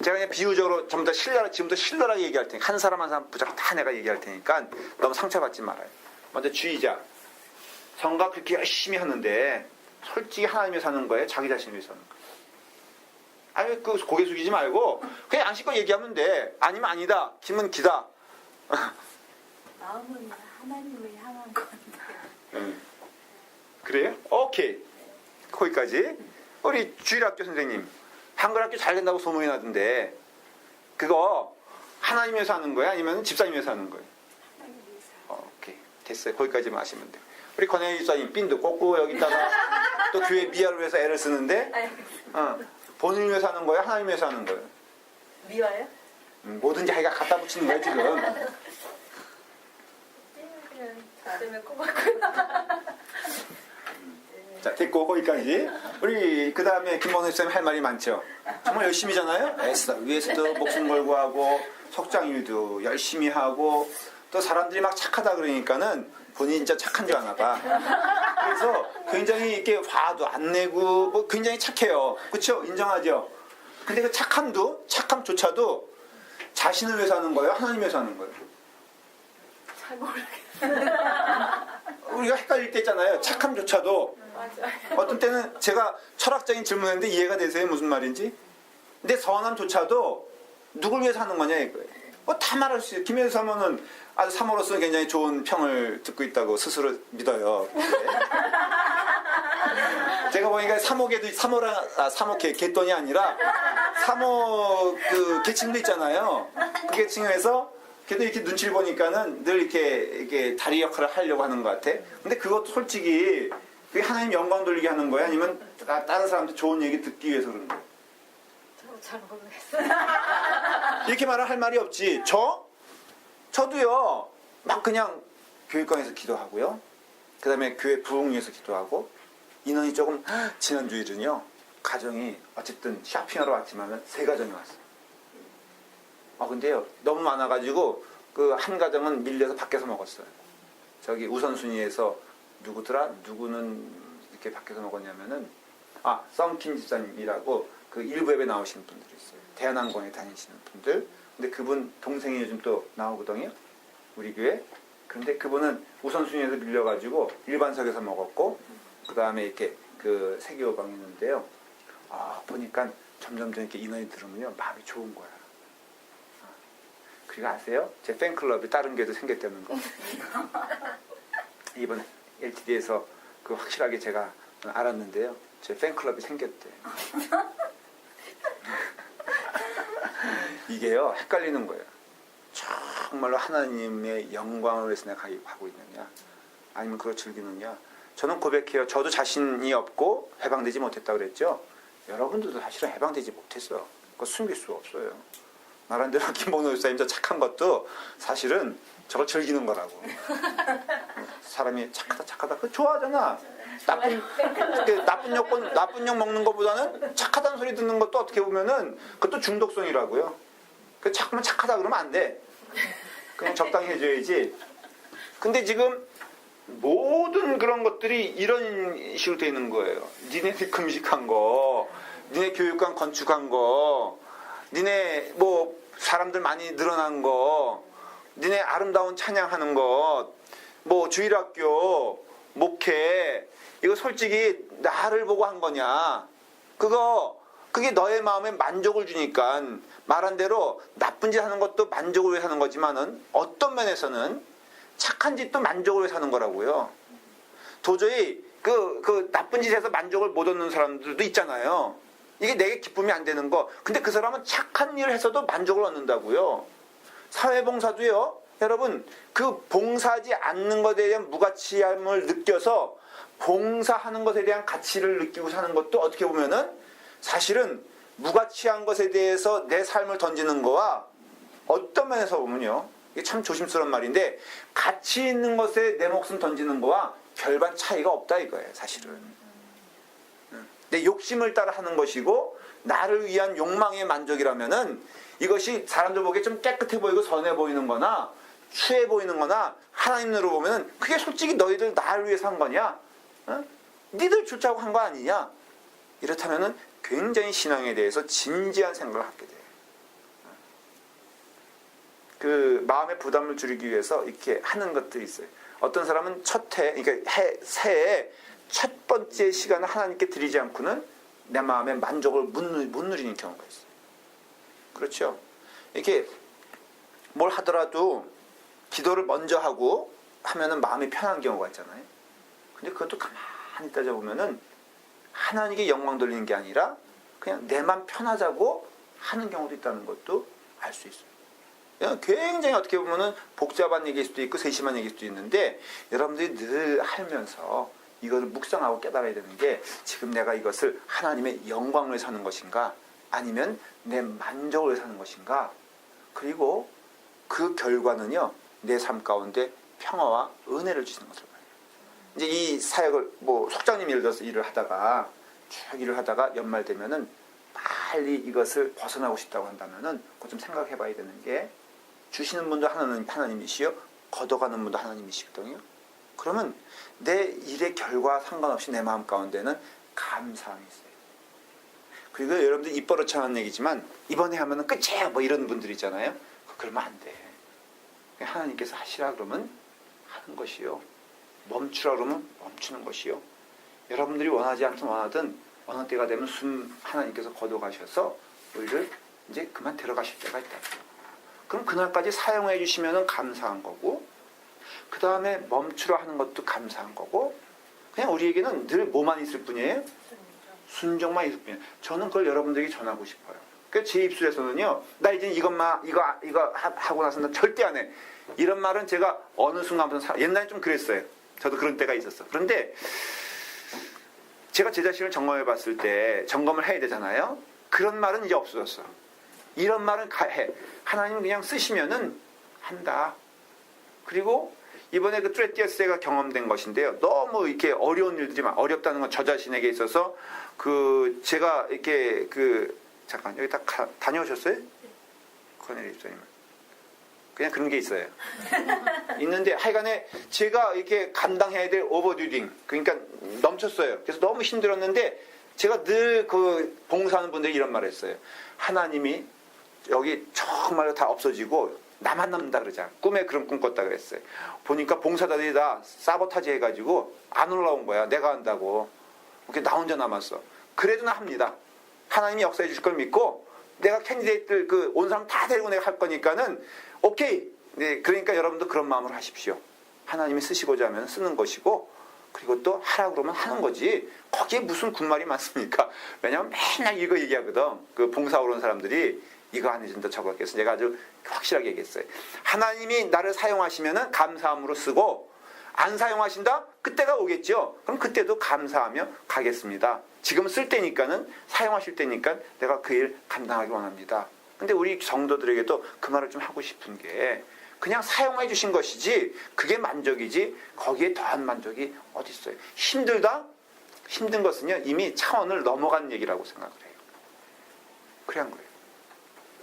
제가 그냥 비유적으로 지금부터 신랄하게 얘기할 테니까 한 사람 한 사람 부작 다 내가 얘기할 테니까 너무 상처받지 말아요. 먼저 주의자. 성가 그렇게 열심히 하는데 솔직히 하나님 위해서 하는 거예요? 자기 자신을 위해서 하는 거예요? 아니 그 고개 숙이지 말고 그냥 안심껏 얘기하면 돼. 아니면 아니다. 기면 기다. 마음은 하나님을 향한 건데. 그래요? 오케이. 거기까지. 우리 주일학교 선생님 한글학교 잘 된다고 소문이 나던데 그거 하나님 위해서 하는 거예요? 아니면 집사님 위해서 하는 거예요? 하나님 위해서. 오케이. 됐어요. 거기까지만 하시면 돼요. 우리 권혜희 집사님 핀도 꽂고 여기다가 또 교회 미아를 위해서 애를 쓰는데 본인 위해서 하는 거예요? 하나님 위해서 하는 거예요? 미워요? 뭐든지 하기가 갖다 붙이는 거예요 지금. 때문에 꼬박꼬박. 자, 됐고 거기까지. 우리 그 다음에 김원호 쌤 할 말이 많죠. 정말 열심히잖아요. 애쓰다 위에서도 목숨 걸고 하고 석장일도 열심히 하고 또 사람들이 막 착하다 그러니까는 본인이 진짜 착한 줄 아나 봐. 그래서 굉장히 이렇게 화도 안 내고 뭐 굉장히 착해요. 그렇죠? 인정하죠? 근데 그 착함조차도 자신을 위해서 하는 거예요? 하나님 위해서 하는 거예요? 잘 모르겠어요. 우리가 헷갈릴 때 있잖아요. 착함조차도 맞아요. 어떤 때는 제가 철학적인 질문했는데 이해가 되세요? 무슨 말인지? 근데 선함조차도 누굴 위해서 하는 거냐 이거예요. 뭐 다 말할 수 있어요. 김혜수 사모는 아주 사모로서는 굉장히 좋은 평을 듣고 있다고 스스로 믿어요. 제가 보니까 사모개 개돈이 아니라 사모 그 계층도 있잖아요. 그 계층에서 걔도 이렇게 눈치를 보니까는 늘 이렇게 다리 역할을 하려고 하는 것 같아. 근데 그것도 솔직히 그게 하나님 영광 돌리게 하는 거야? 아니면 다른 사람들 좋은 얘기 듣기 위해서 그런 거야? 잘 모르겠어요. 이렇게 할 말이 없지. 저도요, 막 그냥 교육관에서 기도하고요. 그 다음에 교회 부흥 위해서 기도하고, 인원이 조금, 지난주일은요, 가정이 어쨌든 쇼핑하러 왔지만 3가정이 왔어요. 근데요, 너무 많아가지고, 그 한 가정은 밀려서 밖에서 먹었어요. 저기 우선순위에서 누구는 이렇게 밖에서 먹었냐면은, 썬킴 집사님이라고 그 일부 예배 나오시는 분들이 있어요. 대한항공에 다니시는 분들. 근데 그분 동생이 요즘 또 나오거든요. 우리 교회. 근데 그분은 우선순위에서 밀려가지고 일반석에서 먹었고, 그 다음에 이렇게 그 세계오방이 있는데요. 보니까 점점 이렇게 인원이 들으면요. 마음이 좋은 거야. 그거 아세요? 제 팬클럽이 다른 교회도 생겼다는 거. 이번 LTD에서 그 확실하게 제가 알았는데요. 제 팬클럽이 생겼대. 이게요, 헷갈리는 거예요. 정말로 하나님의 영광을 위해서 내가 하고 있느냐, 아니면 그걸 즐기느냐. 저는 고백해요. 저도 자신이 없고 해방되지 못했다고 그랬죠. 여러분들도 사실은 해방되지 못했어요. 그거 숨길 수가 없어요. 말한 대로 김봉노 목사님 저 착한 것도 사실은 저걸 즐기는 거라고. 사람이 착하다 그거 좋아하잖아. 나쁜 욕 먹는 것보다는 착하다는 소리 듣는 것도 어떻게 보면은 그것도 중독성이라고요. 그 자꾸만 착하다 그러면 안 돼. 그냥 적당히 해줘야지. 근데 지금 모든 그런 것들이 이런 식으로 되어 있는 거예요. 니네 금식한 거, 니네 교육관 건축한 거, 니네 뭐 사람들 많이 늘어난 거, 니네 아름다운 찬양하는 것, 뭐 주일학교, 목회, 이거 솔직히 나를 보고 한 거냐? 그게 너의 마음에 만족을 주니까, 말한 대로 나쁜 짓 하는 것도 만족을 위해 하는 거지만은 어떤 면에서는 착한 짓도 만족을 위해 하는 거라고요. 도저히 그 나쁜 짓에서 만족을 못 얻는 사람들도 있잖아요. 이게 내게 기쁨이 안 되는 거. 근데 그 사람은 착한 일을 해서도 만족을 얻는다고요. 사회봉사도요. 여러분, 그 봉사하지 않는 것에 대한 무가치함을 느껴서 봉사하는 것에 대한 가치를 느끼고 사는 것도 어떻게 보면은 사실은 무가치한 것에 대해서 내 삶을 던지는 거와 어떤 면에서 보면요. 이게 참 조심스러운 말인데, 가치 있는 것에 내 목숨 던지는 거와 별반 차이가 없다 이거예요, 사실은. 내 욕심을 따라 하는 것이고 나를 위한 욕망의 만족이라면은 이것이 사람들 보기에 좀 깨끗해 보이고 선해 보이는 거나 추해 보이는 거나 하나님으로 보면은 그게 솔직히 너희들 나를 위해서 한 거냐? 니들 주자고 한 거 아니냐? 이렇다면은 굉장히 신앙에 대해서 진지한 생각을 하게 돼요. 그 마음의 부담을 줄이기 위해서 이렇게 하는 것들이 있어요. 어떤 사람은 그러니까 새해 첫 번째 시간을 하나님께 드리지 않고는 내 마음의 만족을 못 누리는 경우가 있어요. 그렇죠? 이렇게 뭘 하더라도 기도를 먼저 하고 하면은 마음이 편한 경우가 있잖아요. 근데 그것도 가만히 따져보면은 하나님께 영광 돌리는 게 아니라 그냥 내 맘 편하자고 하는 경우도 있다는 것도 알 수 있어요. 굉장히 어떻게 보면은 복잡한 얘기일 수도 있고 세심한 얘기일 수도 있는데, 여러분들이 늘 알면서 이것을 묵상하고 깨달아야 되는 게, 지금 내가 이것을 하나님의 영광을 사는 것인가, 아니면 내 만족을 사는 것인가. 그리고 그 결과는요, 내 삶 가운데 평화와 은혜를 주시는 것을 봐요. 이제 이 사역을 속장님 예를 들어서 일을 하다가 쭉 일을 하다가 연말 되면은 빨리 이것을 벗어나고 싶다고 한다면은 그거 좀 생각해 봐야 되는 게, 주시는 분도 하나님이시요, 걷어가는 분도 하나님이시거든요. 그러면 내 일의 결과 상관없이 내 마음 가운데는 감사함이 있어요. 그리고 여러분들 입버릇 하는 얘기지만 이번에 하면은 끝이야 뭐 이런 분들 있잖아요. 그러면 안 돼. 하나님께서 하시라 그러면 하는 것이요, 멈추라 그러면 멈추는 것이요. 여러분들이 원하지 않든 원하든 어느 때가 되면 하나님께서 걷어가셔서 우리를 이제 그만 데려가실 때가 있다. 그럼 그날까지 사용해 주시면 감사한 거고, 그 다음에 멈추라 하는 것도 감사한 거고, 그냥 우리에게는 늘 뭐만 있을 뿐이에요? 순종만 있을 뿐이에요. 저는 그걸 여러분들에게 전하고 싶어요. 그러니까 제 입술에서는요, 나 이제 이거 하고 나서 나 절대 안 해, 이런 말은 제가 어느 순간부터 옛날에 좀 그랬어요. 저도 그런 때가 있었어. 그런데 제가 제 자신을 점검해 봤을 때, 점검을 해야 되잖아요. 그런 말은 이제 없어졌어. 이런 말은 해. 하나님은 그냥 쓰시면은 한다. 그리고 이번에 그 뚜레티아스가 경험된 것인데요. 너무 이렇게 어려운 일들이만, 어렵다는 건 저 자신에게 있어서 제가 이렇게 잠깐 여기 딱 다녀오셨어요? 코넬리 집사님은 그냥 그런 게 있어요. 있는데 하여간에 제가 이렇게 감당해야 될 오버듀딩, 그러니까 넘쳤어요. 그래서 너무 힘들었는데 제가 늘 봉사하는 분들이 이런 말을 했어요. 하나님이 여기 정말로 다 없어지고 나만 남는다 그러자. 꿈에 그런 꿈 꿨다 그랬어요. 보니까 봉사자들이 다 사보타지 해가지고 안 올라온 거야. 내가 한다고. 그렇게 나 혼자 남았어. 그래도 나 합니다. 하나님이 역사해 주실 걸 믿고, 내가 캔디데이트들 온 사람 다 데리고 내가 할 거니까는 오케이. 네, 그러니까 여러분도 그런 마음으로 하십시오. 하나님이 쓰시고자 하면 쓰는 것이고, 그리고 또 하라 그러면 하는 거지. 거기에 무슨 군말이 많습니까? 왜냐면 맨날 이거 얘기하거든. 그 봉사하러 온 사람들이 이거 안 해준다 저거 했어. 내가 아주 확실하게 얘기했어요. 하나님이 나를 사용하시면 감사함으로 쓰고, 안 사용하신다? 그때가 오겠죠. 그럼 그때도 감사하며 가겠습니다. 지금 쓸 때니까는, 사용하실 때니까 내가 그 일 감당하기 원합니다. 근데 우리 성도들에게도 그 말을 좀 하고 싶은 게, 그냥 사용해 주신 것이지 그게 만족이지 거기에 더한 만족이 어디 있어요. 힘들다? 힘든 것은요 이미 차원을 넘어간 얘기라고 생각을 해요. 그래 한 거예요.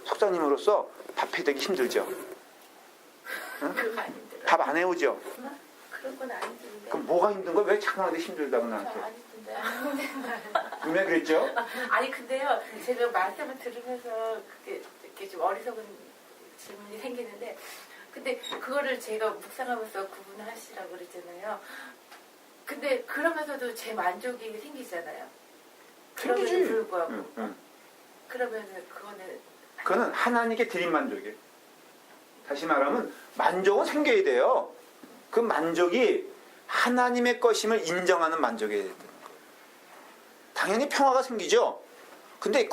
속사님으로서 밥 해되기 힘들죠. 응? 그건 안 힘들어요. 밥 안 해오죠. 그런 건 안 힘든데. 그럼 뭐가 힘든 거야? 왜 차분하게 힘들다고 안 나한테? 힘든데. 분명히 그랬죠? 아니 근데요 제가 말씀을 들으면서 그게 이렇게 좀 어리석은 질문이 생기는데 근데 그거를 제가 묵상하면서 구분하시라고 그랬잖아요. 근데 그러면서도 제 만족이 생기잖아요. 그럼에도 생기지. 불구하고 응. 그러면 그거는 하나님께 드린 만족이에요. 다시 말하면 만족은 생겨야 돼요. 그 만족이 하나님의 것임을 인정하는 만족이어야 된다는 거예요. 당연히 평화가 생기죠. 근데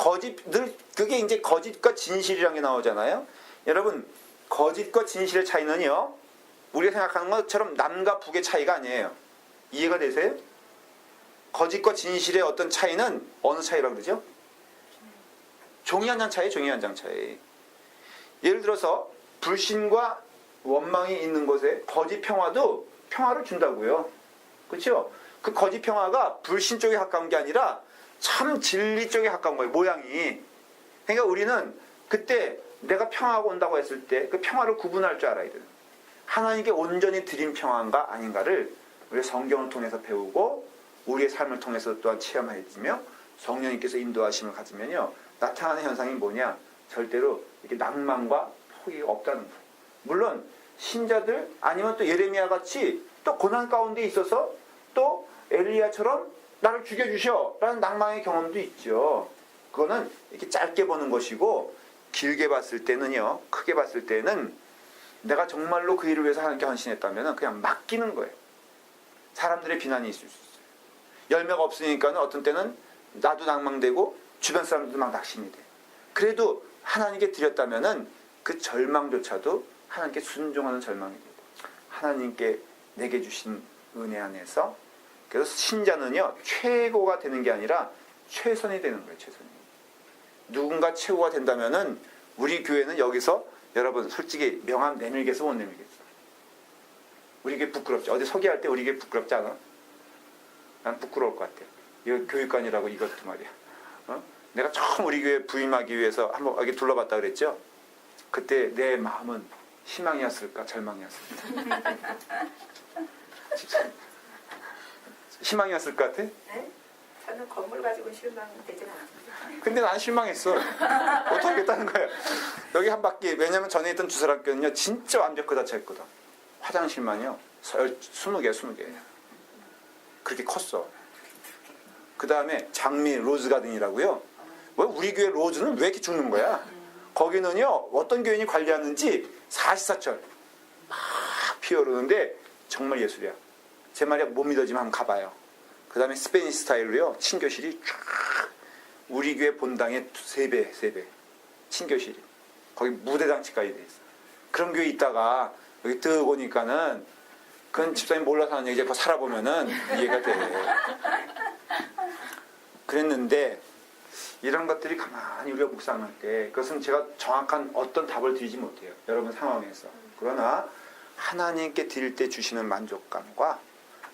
늘 그게 이제 거짓과 진실이라는 게 나오잖아요. 여러분 거짓과 진실의 차이는요 우리가 생각하는 것처럼 남과 북의 차이가 아니에요. 이해가 되세요? 거짓과 진실의 어떤 차이는 어느 차이라고 그러죠? 종이 한 장 차이, 종이 한 장 차이. 예를 들어서 불신과 원망이 있는 곳에 거짓 평화도 평화를 준다고요. 그렇죠? 그 거짓 평화가 불신 쪽에 가까운 게 아니라 참 진리 쪽에 가까운 거예요. 모양이. 그러니까 우리는 그때 내가 평화가 온다고 했을 때 그 평화를 구분할 줄 알아야 돼요. 하나님께 온전히 드린 평화인가 아닌가를 우리 성경을 통해서 배우고 우리의 삶을 통해서 또한 체험해지며 성령님께서 인도하심을 가지면요 나타나는 현상이 뭐냐? 절대로 이렇게 낭만과 포기가 없다는 거예요. 물론 신자들 아니면 또 예레미야 같이 또 고난 가운데 있어서 또 엘리야처럼 나를 죽여주셔 라는 낭만의 경험도 있죠. 그거는 이렇게 짧게 보는 것이고 길게 봤을 때는요, 크게 봤을 때는 내가 정말로 그 일을 위해서 하나님께 헌신했다면 그냥 맡기는 거예요. 사람들의 비난이 있을 수 있어요. 열매가 없으니까는 어떤 때는 나도 낭망되고 주변 사람들도 막 낙심이 돼. 그래도 하나님께 드렸다면은 그 절망조차도 하나님께 순종하는 절망이 되고 하나님께 내게 주신 은혜 안에서 그래서 신자는요 최고가 되는 게 아니라 최선이 되는 거예요. 최선이. 누군가 최고가 된다면은 우리 교회는 여기서 여러분 솔직히 명함 내밀겠어 못 내밀겠어? 우리 교회 부끄럽지? 어디 소개할 때 우리 교회 부끄럽지 않아? 난 부끄러울 것 같아. 이거 교육관이라고 이것도 말이야. 내가 처음 우리 교회 부임하기 위해서 한번 여기 둘러봤다 그랬죠? 그때 내 마음은 희망이었을까 절망이었을까? 희망이었을 것 같아? 네? 저는 건물 가지고 실망되진 않았어요. 근데 난 실망했어. 어떻게 하겠다는 거야. 여기 한 바퀴, 왜냐면 전에 있던 주설학교는요, 진짜 완벽하다 쳤거든. 화장실만요, 20개. 그렇게 컸어. 그 다음에 장미 로즈 가든이라고요. 왜 우리 교회 로즈는 왜 이렇게 죽는 거야? 거기는요, 어떤 교인이 관리하는지 44철 막 피어오르는데 정말 예술이야. 제 말이 못 믿어지면 한번 가봐요. 그 다음에 스페니시 스타일로요, 친교실이 쫙 우리 교회 본당의 3배 친교실이. 거기 무대장치까지 돼 있어. 그런 교회 있다가 여기 뜩 오니까는 그건 집사님 몰라서 하는 얘기 이제 살아보면은 이해가 돼. 그랬는데 이런 것들이 가만히 우리가 묵상할 때 그것은 제가 정확한 어떤 답을 드리지 못해요. 여러분 상황에서. 그러나 하나님께 드릴 때 주시는 만족감과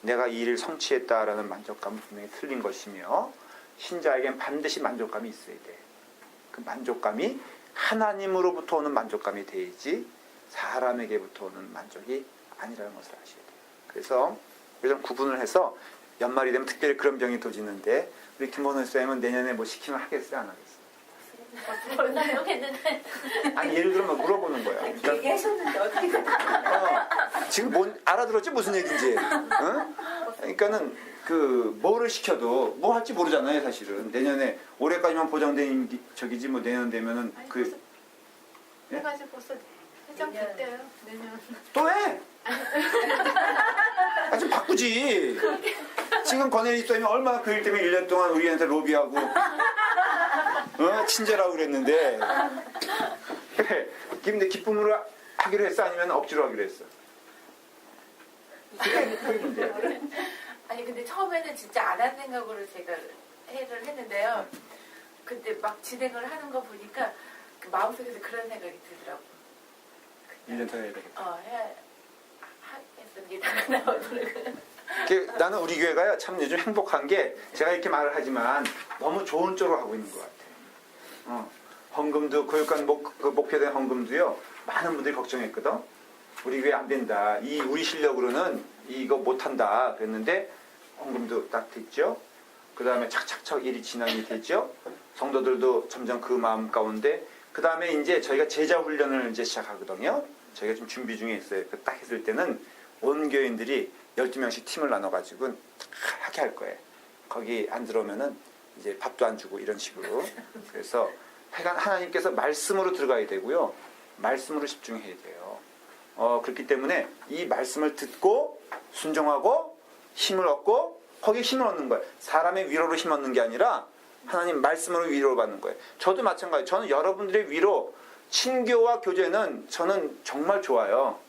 내가 이 일을 성취했다라는 만족감은 분명히 틀린 것이며 신자에겐 반드시 만족감이 있어야 돼. 그 만족감이 하나님으로부터 오는 만족감이 돼야지 사람에게부터 오는 만족이 아니라는 것을 아셔야 돼요. 그래서 좀 구분을 해서 연말이 되면 특별히 그런 병이 도지는데 우리 김원호 쌤은 내년에 뭐 시키면 하겠어요? 안 하겠어요? 벌써 했는데 아니 예를 들어 물어보는 거야. 그러니까, 얘기하셨는데 어떻게 지금 알아들었지 무슨 얘기인지. 응? 그러니까는 그 뭐를 시켜도 뭐 할지 모르잖아요 사실은. 내년에 올해까지만 보장된 적이지 뭐 내년 되면은 아니, 그 해가지고 벌써 회장 됐대요. 내년. 또 해! 아, 좀 바꾸지. 지금 권혜리 집사님이 얼마나 그 일 때문에 1년 동안 우리한테 로비하고, 친절하고 그랬는데. 그래. 근데 기쁨으로 하기로 했어? 아니면 억지로 하기로 했어? 그게 문제야. 아니 근데 처음에는 진짜 안 할 생각으로 제가 회를 했는데요. 근데 막 진행을 하는 거 보니까 그 마음속에서 그런 생각이 들더라고. 1년 더 해야 되겠다. 했습니다. 나오더라고요. 나는 우리 교회가요, 참 요즘 행복한 게, 제가 이렇게 말을 하지만 너무 좋은 쪽으로 하고 있는 것 같아요. 헌금도, 교육관 목표된 헌금도요, 많은 분들이 걱정했거든. 우리 교회 안 된다. 우리 실력으로는 이거 못한다. 그랬는데, 헌금도 딱 됐죠. 그 다음에 착착착 일이 진행이 됐죠. 성도들도 점점 그 마음 가운데, 그 다음에 이제 저희가 제자 훈련을 이제 시작하거든요. 저희가 좀 준비 중에 있어요. 딱 했을 때는 온 교인들이 12명씩 팀을 나눠가지고 하게 할 거예요. 거기 안 들어오면은 이제 밥도 안 주고 이런 식으로. 그래서 하나님께서 말씀으로 들어가야 되고요. 말씀으로 집중해야 돼요. 그렇기 때문에 이 말씀을 듣고 순종하고 힘을 얻고 거기에 힘을 얻는 거예요. 사람의 위로로 힘 얻는 게 아니라 하나님 말씀으로 위로를 받는 거예요. 저도 마찬가지예요. 저는 여러분들의 위로, 친교와 교제는 저는 정말 좋아요.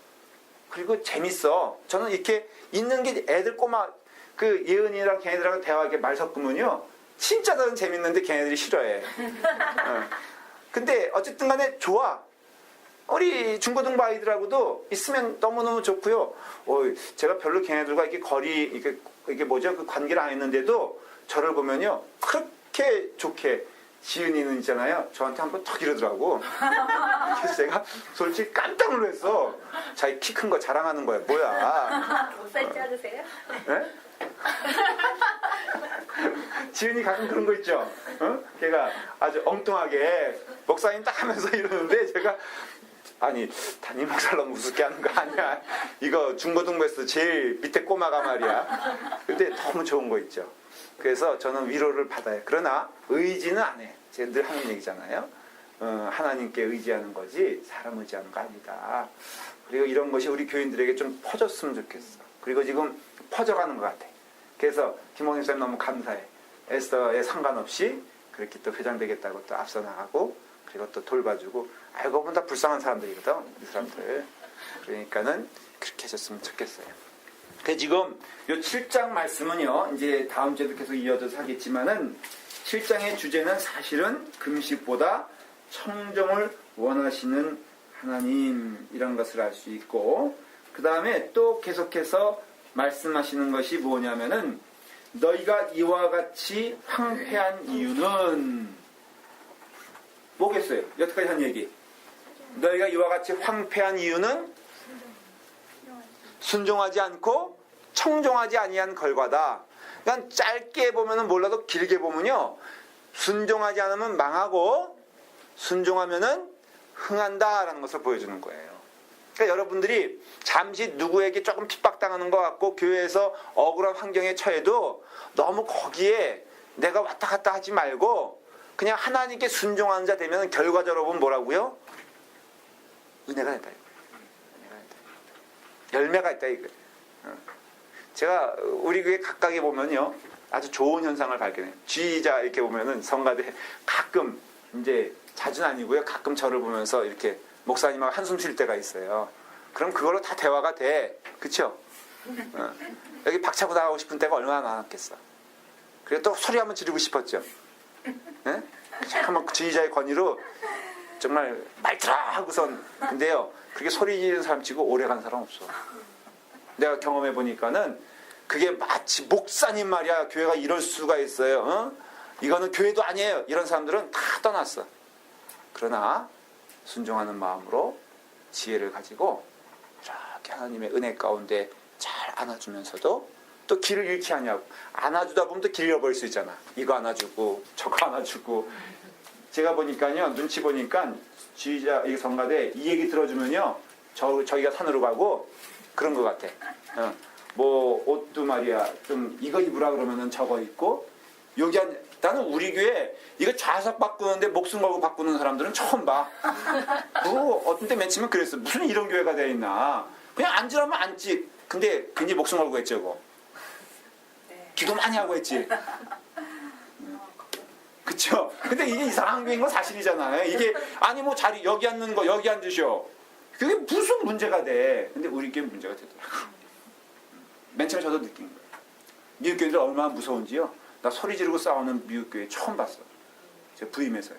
그리고 재밌어. 저는 이렇게 있는 게 애들 꼬마, 그 예은이랑 걔네들하고 대화하게 말 섞으면요. 진짜 저는 재밌는데 걔네들이 싫어해. 근데 어쨌든 간에 좋아. 우리 중고등부 아이들하고도 있으면 너무너무 좋고요. 제가 별로 걔네들과 이렇게 이게 뭐죠? 그 관계를 안 했는데도 저를 보면요. 그렇게 좋게 지은이는 있잖아요. 저한테 한번 턱 이러더라고. 그래서 제가 솔직히 깜짝 놀랐어. 자기 키 큰 거 자랑하는 거야. 뭐야. 목살 자르세요? 네? 지은이 가끔 그런 거 있죠. 걔가 아주 엉뚱하게 목사님 딱 하면서 이러는데 제가 아니 담임 목사를 너무 우습게 하는 거 아니야. 이거 중고등부에서 제일 밑에 꼬마가 말이야. 근데 너무 좋은 거 있죠. 그래서 저는 위로를 받아요. 그러나 의지는 안 해. 제가 늘 하는 얘기잖아요. 하나님께 의지하는 거지 사람 의지하는 거 아니다. 그리고 이런 것이 우리 교인들에게 좀 퍼졌으면 좋겠어. 그리고 지금 퍼져가는 것 같아. 그래서 김홍일 선생님 너무 감사해. 에스더에 상관없이 그렇게 또 회장 되겠다고 또 앞서 나가고 그리고 또 돌봐주고 알고 보면 다 불쌍한 사람들이거든. 이 사람들. 그러니까는 그렇게 하셨으면 좋겠어요. 근데 지금 요 7장 말씀은요, 이제 다음 주에도 계속 이어져서 하겠지만은 7장의 주제는 사실은 금식보다 청정을 원하시는 하나님이란 것을 알 수 있고, 그 다음에 또 계속해서 말씀하시는 것이 뭐냐면은 너희가 이와 같이 황폐한 이유는 뭐겠어요? 여태까지 한 얘기. 너희가 이와 같이 황폐한 이유는 순종하지 않고 청종하지 아니한 결과다. 그러니까 짧게 보면은 몰라도 길게 보면요. 순종하지 않으면 망하고 순종하면은 흥한다라는 것을 보여주는 거예요. 그러니까 여러분들이 잠시 누구에게 조금 핍박당하는 것 같고 교회에서 억울한 환경에 처해도 너무 거기에 내가 왔다 갔다 하지 말고 그냥 하나님께 순종하는 자 되면 결과적으로 보면 뭐라고요? 은혜가 있다. 열매가 있다 이거. 제가 우리 교회 각각에 보면요 아주 좋은 현상을 발견해요. 지휘자 이렇게 보면은 성가대 가끔 이제 자주는 아니고요 가끔 저를 보면서 이렇게 목사님하고 한숨 쉴 때가 있어요. 그럼 그걸로 다 대화가 돼, 그렇죠? 여기 박차고 나가고 싶은 때가 얼마나 많았겠어. 그리고 또 소리 한번 지르고 싶었죠. 네? 한번 지휘자의 권위로 정말 말 들어 하고선. 근데요 그게 소리 지르는 사람 치고 오래 간 사람 없어. 내가 경험해 보니까는 그게 마치 목사님 말이야 교회가 이럴 수가 있어요. 이거는 교회도 아니에요. 이런 사람들은 다 떠났어. 그러나 순종하는 마음으로 지혜를 가지고 이렇게 하나님의 은혜 가운데 잘 안아주면서도 또 길을 잃지 않냐고. 안아주다 보면 또 길 잃어버릴 수 있잖아. 이거 안아주고 저거 안아주고. 제가 보니까요 눈치 보니까 지휘자 이 성가대 이 얘기 들어주면요 저희가 산으로 가고 그런 것 같아. 뭐 옷도 말이야 좀 이거 입으라 그러면은 저거 입고 여기 나는 우리 교회 이거 좌석 바꾸는데 목숨 걸고 바꾸는 사람들은 처음 봐. 뭐 어떤 때 맨 처음에 그랬어. 무슨 이런 교회가 되어 있나. 그냥 앉으라면 앉지. 근데 굉장히 목숨 걸고 했죠, 그거. 기도 많이 하고 했지. 그쵸? 근데 이게 이상한 교회인 건 사실이잖아요. 이게 아니 뭐 자리 여기 앉는 거 여기 앉으셔. 그게 무슨 문제가 돼. 근데 우리 교회 문제가 되더라고. 맨 처음에 저도 느낀 거예요. 미국 교회들 얼마나 무서운지요. 나 소리 지르고 싸우는 미국 교회 처음 봤어. 제가 부임해서요.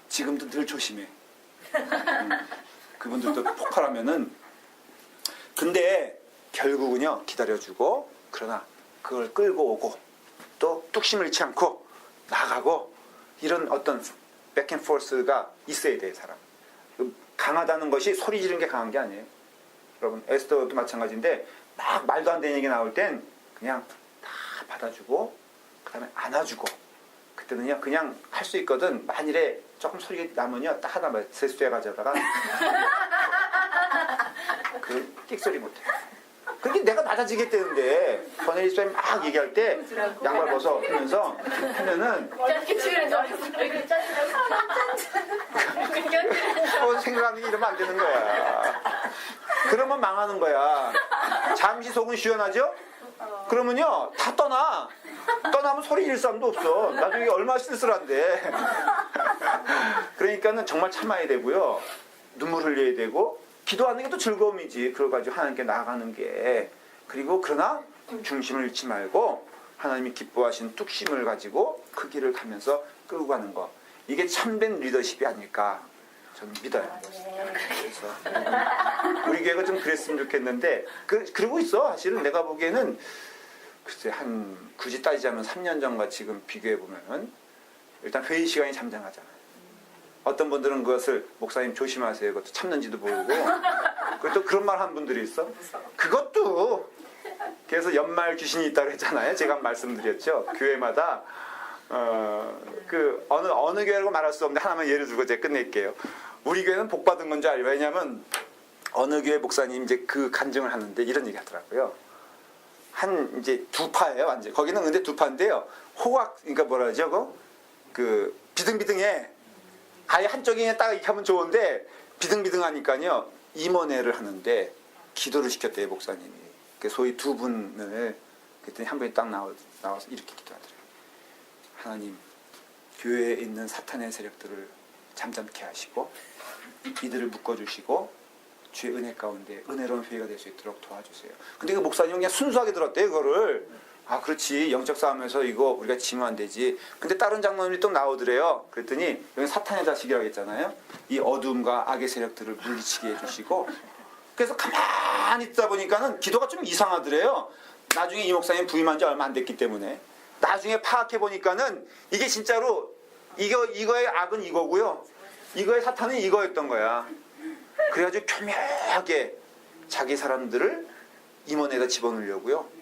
지금도 늘 조심해. 그분들도 폭발하면은. 근데 결국은요 기다려주고 그러나 그걸 끌고 오고 또 뚝심을 잃지 않고 나가고 이런 어떤 백앤포스가 있어야 돼요 사람. 강하다는 것이 소리 지르는 게 강한 게 아니에요. 여러분 에스더도 마찬가지인데 막 말도 안 되는 얘기 나올 땐 그냥 다 받아주고 그 다음에 안아주고 그때는요 그냥 할 수 있거든. 만일에 조금 소리가 나면요 딱 하나만 세수해 가져다가 그 끽소리 못해. 그게 내가 받아지겠다는데 권혜리 쌤이 막 얘기할 때 양말 벗어 하면서 하면은 생각하는 게 이러면 안 되는 거야. 그러면 망하는 거야. 잠시 속은 시원하죠? 그러면요 다 떠나면 소리 질 사람도 없어. 나중에 얼마나 쓸쓸한데. 그러니까는 정말 참아야 되고요 눈물 흘려야 되고 기도하는 게 또 즐거움이지. 그걸 가지고 하나님께 나아가는 게. 그리고 그러나 중심을 잃지 말고 하나님이 기뻐하시는 뚝심을 가지고 그 길을 가면서 끌고 가는 거. 이게 참된 리더십이 아닐까 저는 믿어요. 그래서 우리 교회가 좀 그랬으면 좋겠는데 그러고 있어. 사실은 내가 보기에는 글쎄 한 굳이 따지자면 3년 전과 지금 비교해 보면은 일단 회의 시간이 잠잠하잖아요. 어떤 분들은 그것을 목사님 조심하세요. 그것도 참는지도 모르고 그것도 그런 말 한 분들이 있어. 그것도 그래서 연말 귀신이 있다고 했잖아요. 제가 말씀드렸죠. 교회마다 그 어느 교회라고 말할 수 없는데 하나만 예를 들고 제가 끝낼게요. 우리 교회는 복 받은 건지 알죠. 왜냐하면 어느 교회 목사님 이제 그 간증을 하는데 이런 얘기 하더라고요. 한 이제 두 파예요. 완전 거기는 근데 두 파인데요. 호각 그러니까 뭐라 하죠? 그 비등비등해. 아예 한쪽이 그냥 딱 이렇게 하면 좋은데 비등비등하니까요 임원회를 하는데 기도를 시켰대요 목사님이. 소위 두 분을 그랬더니 한 분이 딱 나와서 이렇게 기도하더래요. 하나님 교회에 있는 사탄의 세력들을 잠잠케 하시고 이들을 묶어주시고 주의 은혜 가운데 은혜로운 회의가 될 수 있도록 도와주세요. 근데 그 목사님은 그냥 순수하게 들었대요 그거를. 아 그렇지 영적 싸움에서 이거 우리가 지면 안 되지. 근데 다른 장로님이 또 나오더래요. 그랬더니 여기 사탄의 자식이라고 했잖아요. 이 어둠과 악의 세력들을 물리치게 해주시고 그래서 가만히 있다 보니까는 기도가 좀 이상하더래요. 나중에 이 목사님 부임한 지 얼마 안 됐기 때문에 나중에 파악해 보니까는 이게 진짜로 이거의 악은 이거고요 이거의 사탄은 이거였던 거야. 그래가지고 교묘하게 자기 사람들을 임원에다 집어넣으려고요.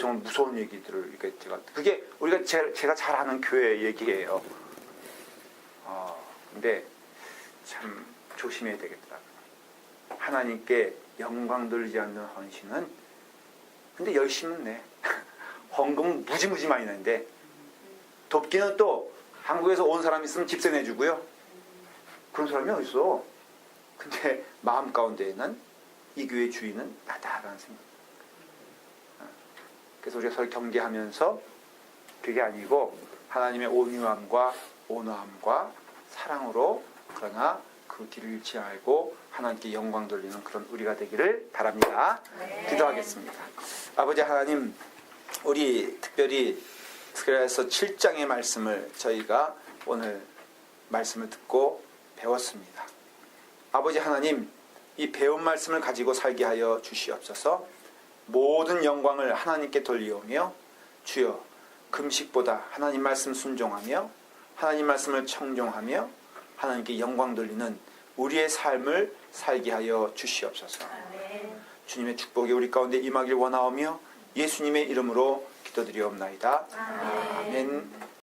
정말 무서운 얘기들을 이렇게 그게 우리가 제가 잘 아는 교회 얘기예요. 근데 참 조심해야 되겠더라고요. 하나님께 영광 돌리지 않는 헌신은 근데 열심은 내. 헌금은 무지무지 많이 내는데 돕기는 또 한국에서 온 사람 있으면 집세 내주고요. 그런 사람이 어딨어. 근데 마음 가운데에는 이 교회 주인은 나다라는 생각. 그래서 우리가 서로 경계하면서 그게 아니고 하나님의 온유함과 온화함과 사랑으로 그러나 그 길을 잃지 말고 하나님께 영광 돌리는 그런 우리가 되기를 바랍니다. 네. 기도하겠습니다. 아버지 하나님 우리 특별히 그래서 7장의 말씀을 저희가 오늘 말씀을 듣고 배웠습니다. 아버지 하나님 이 배운 말씀을 가지고 살게 하여 주시옵소서. 모든 영광을 하나님께 돌리오며 주여 금식보다 하나님 말씀 순종하며 하나님 말씀을 청종하며 하나님께 영광 돌리는 우리의 삶을 살게 하여 주시옵소서. 아멘. 주님의 축복이 우리 가운데 임하길 원하오며 예수님의 이름으로 기도드리옵나이다. 아멘. 아멘.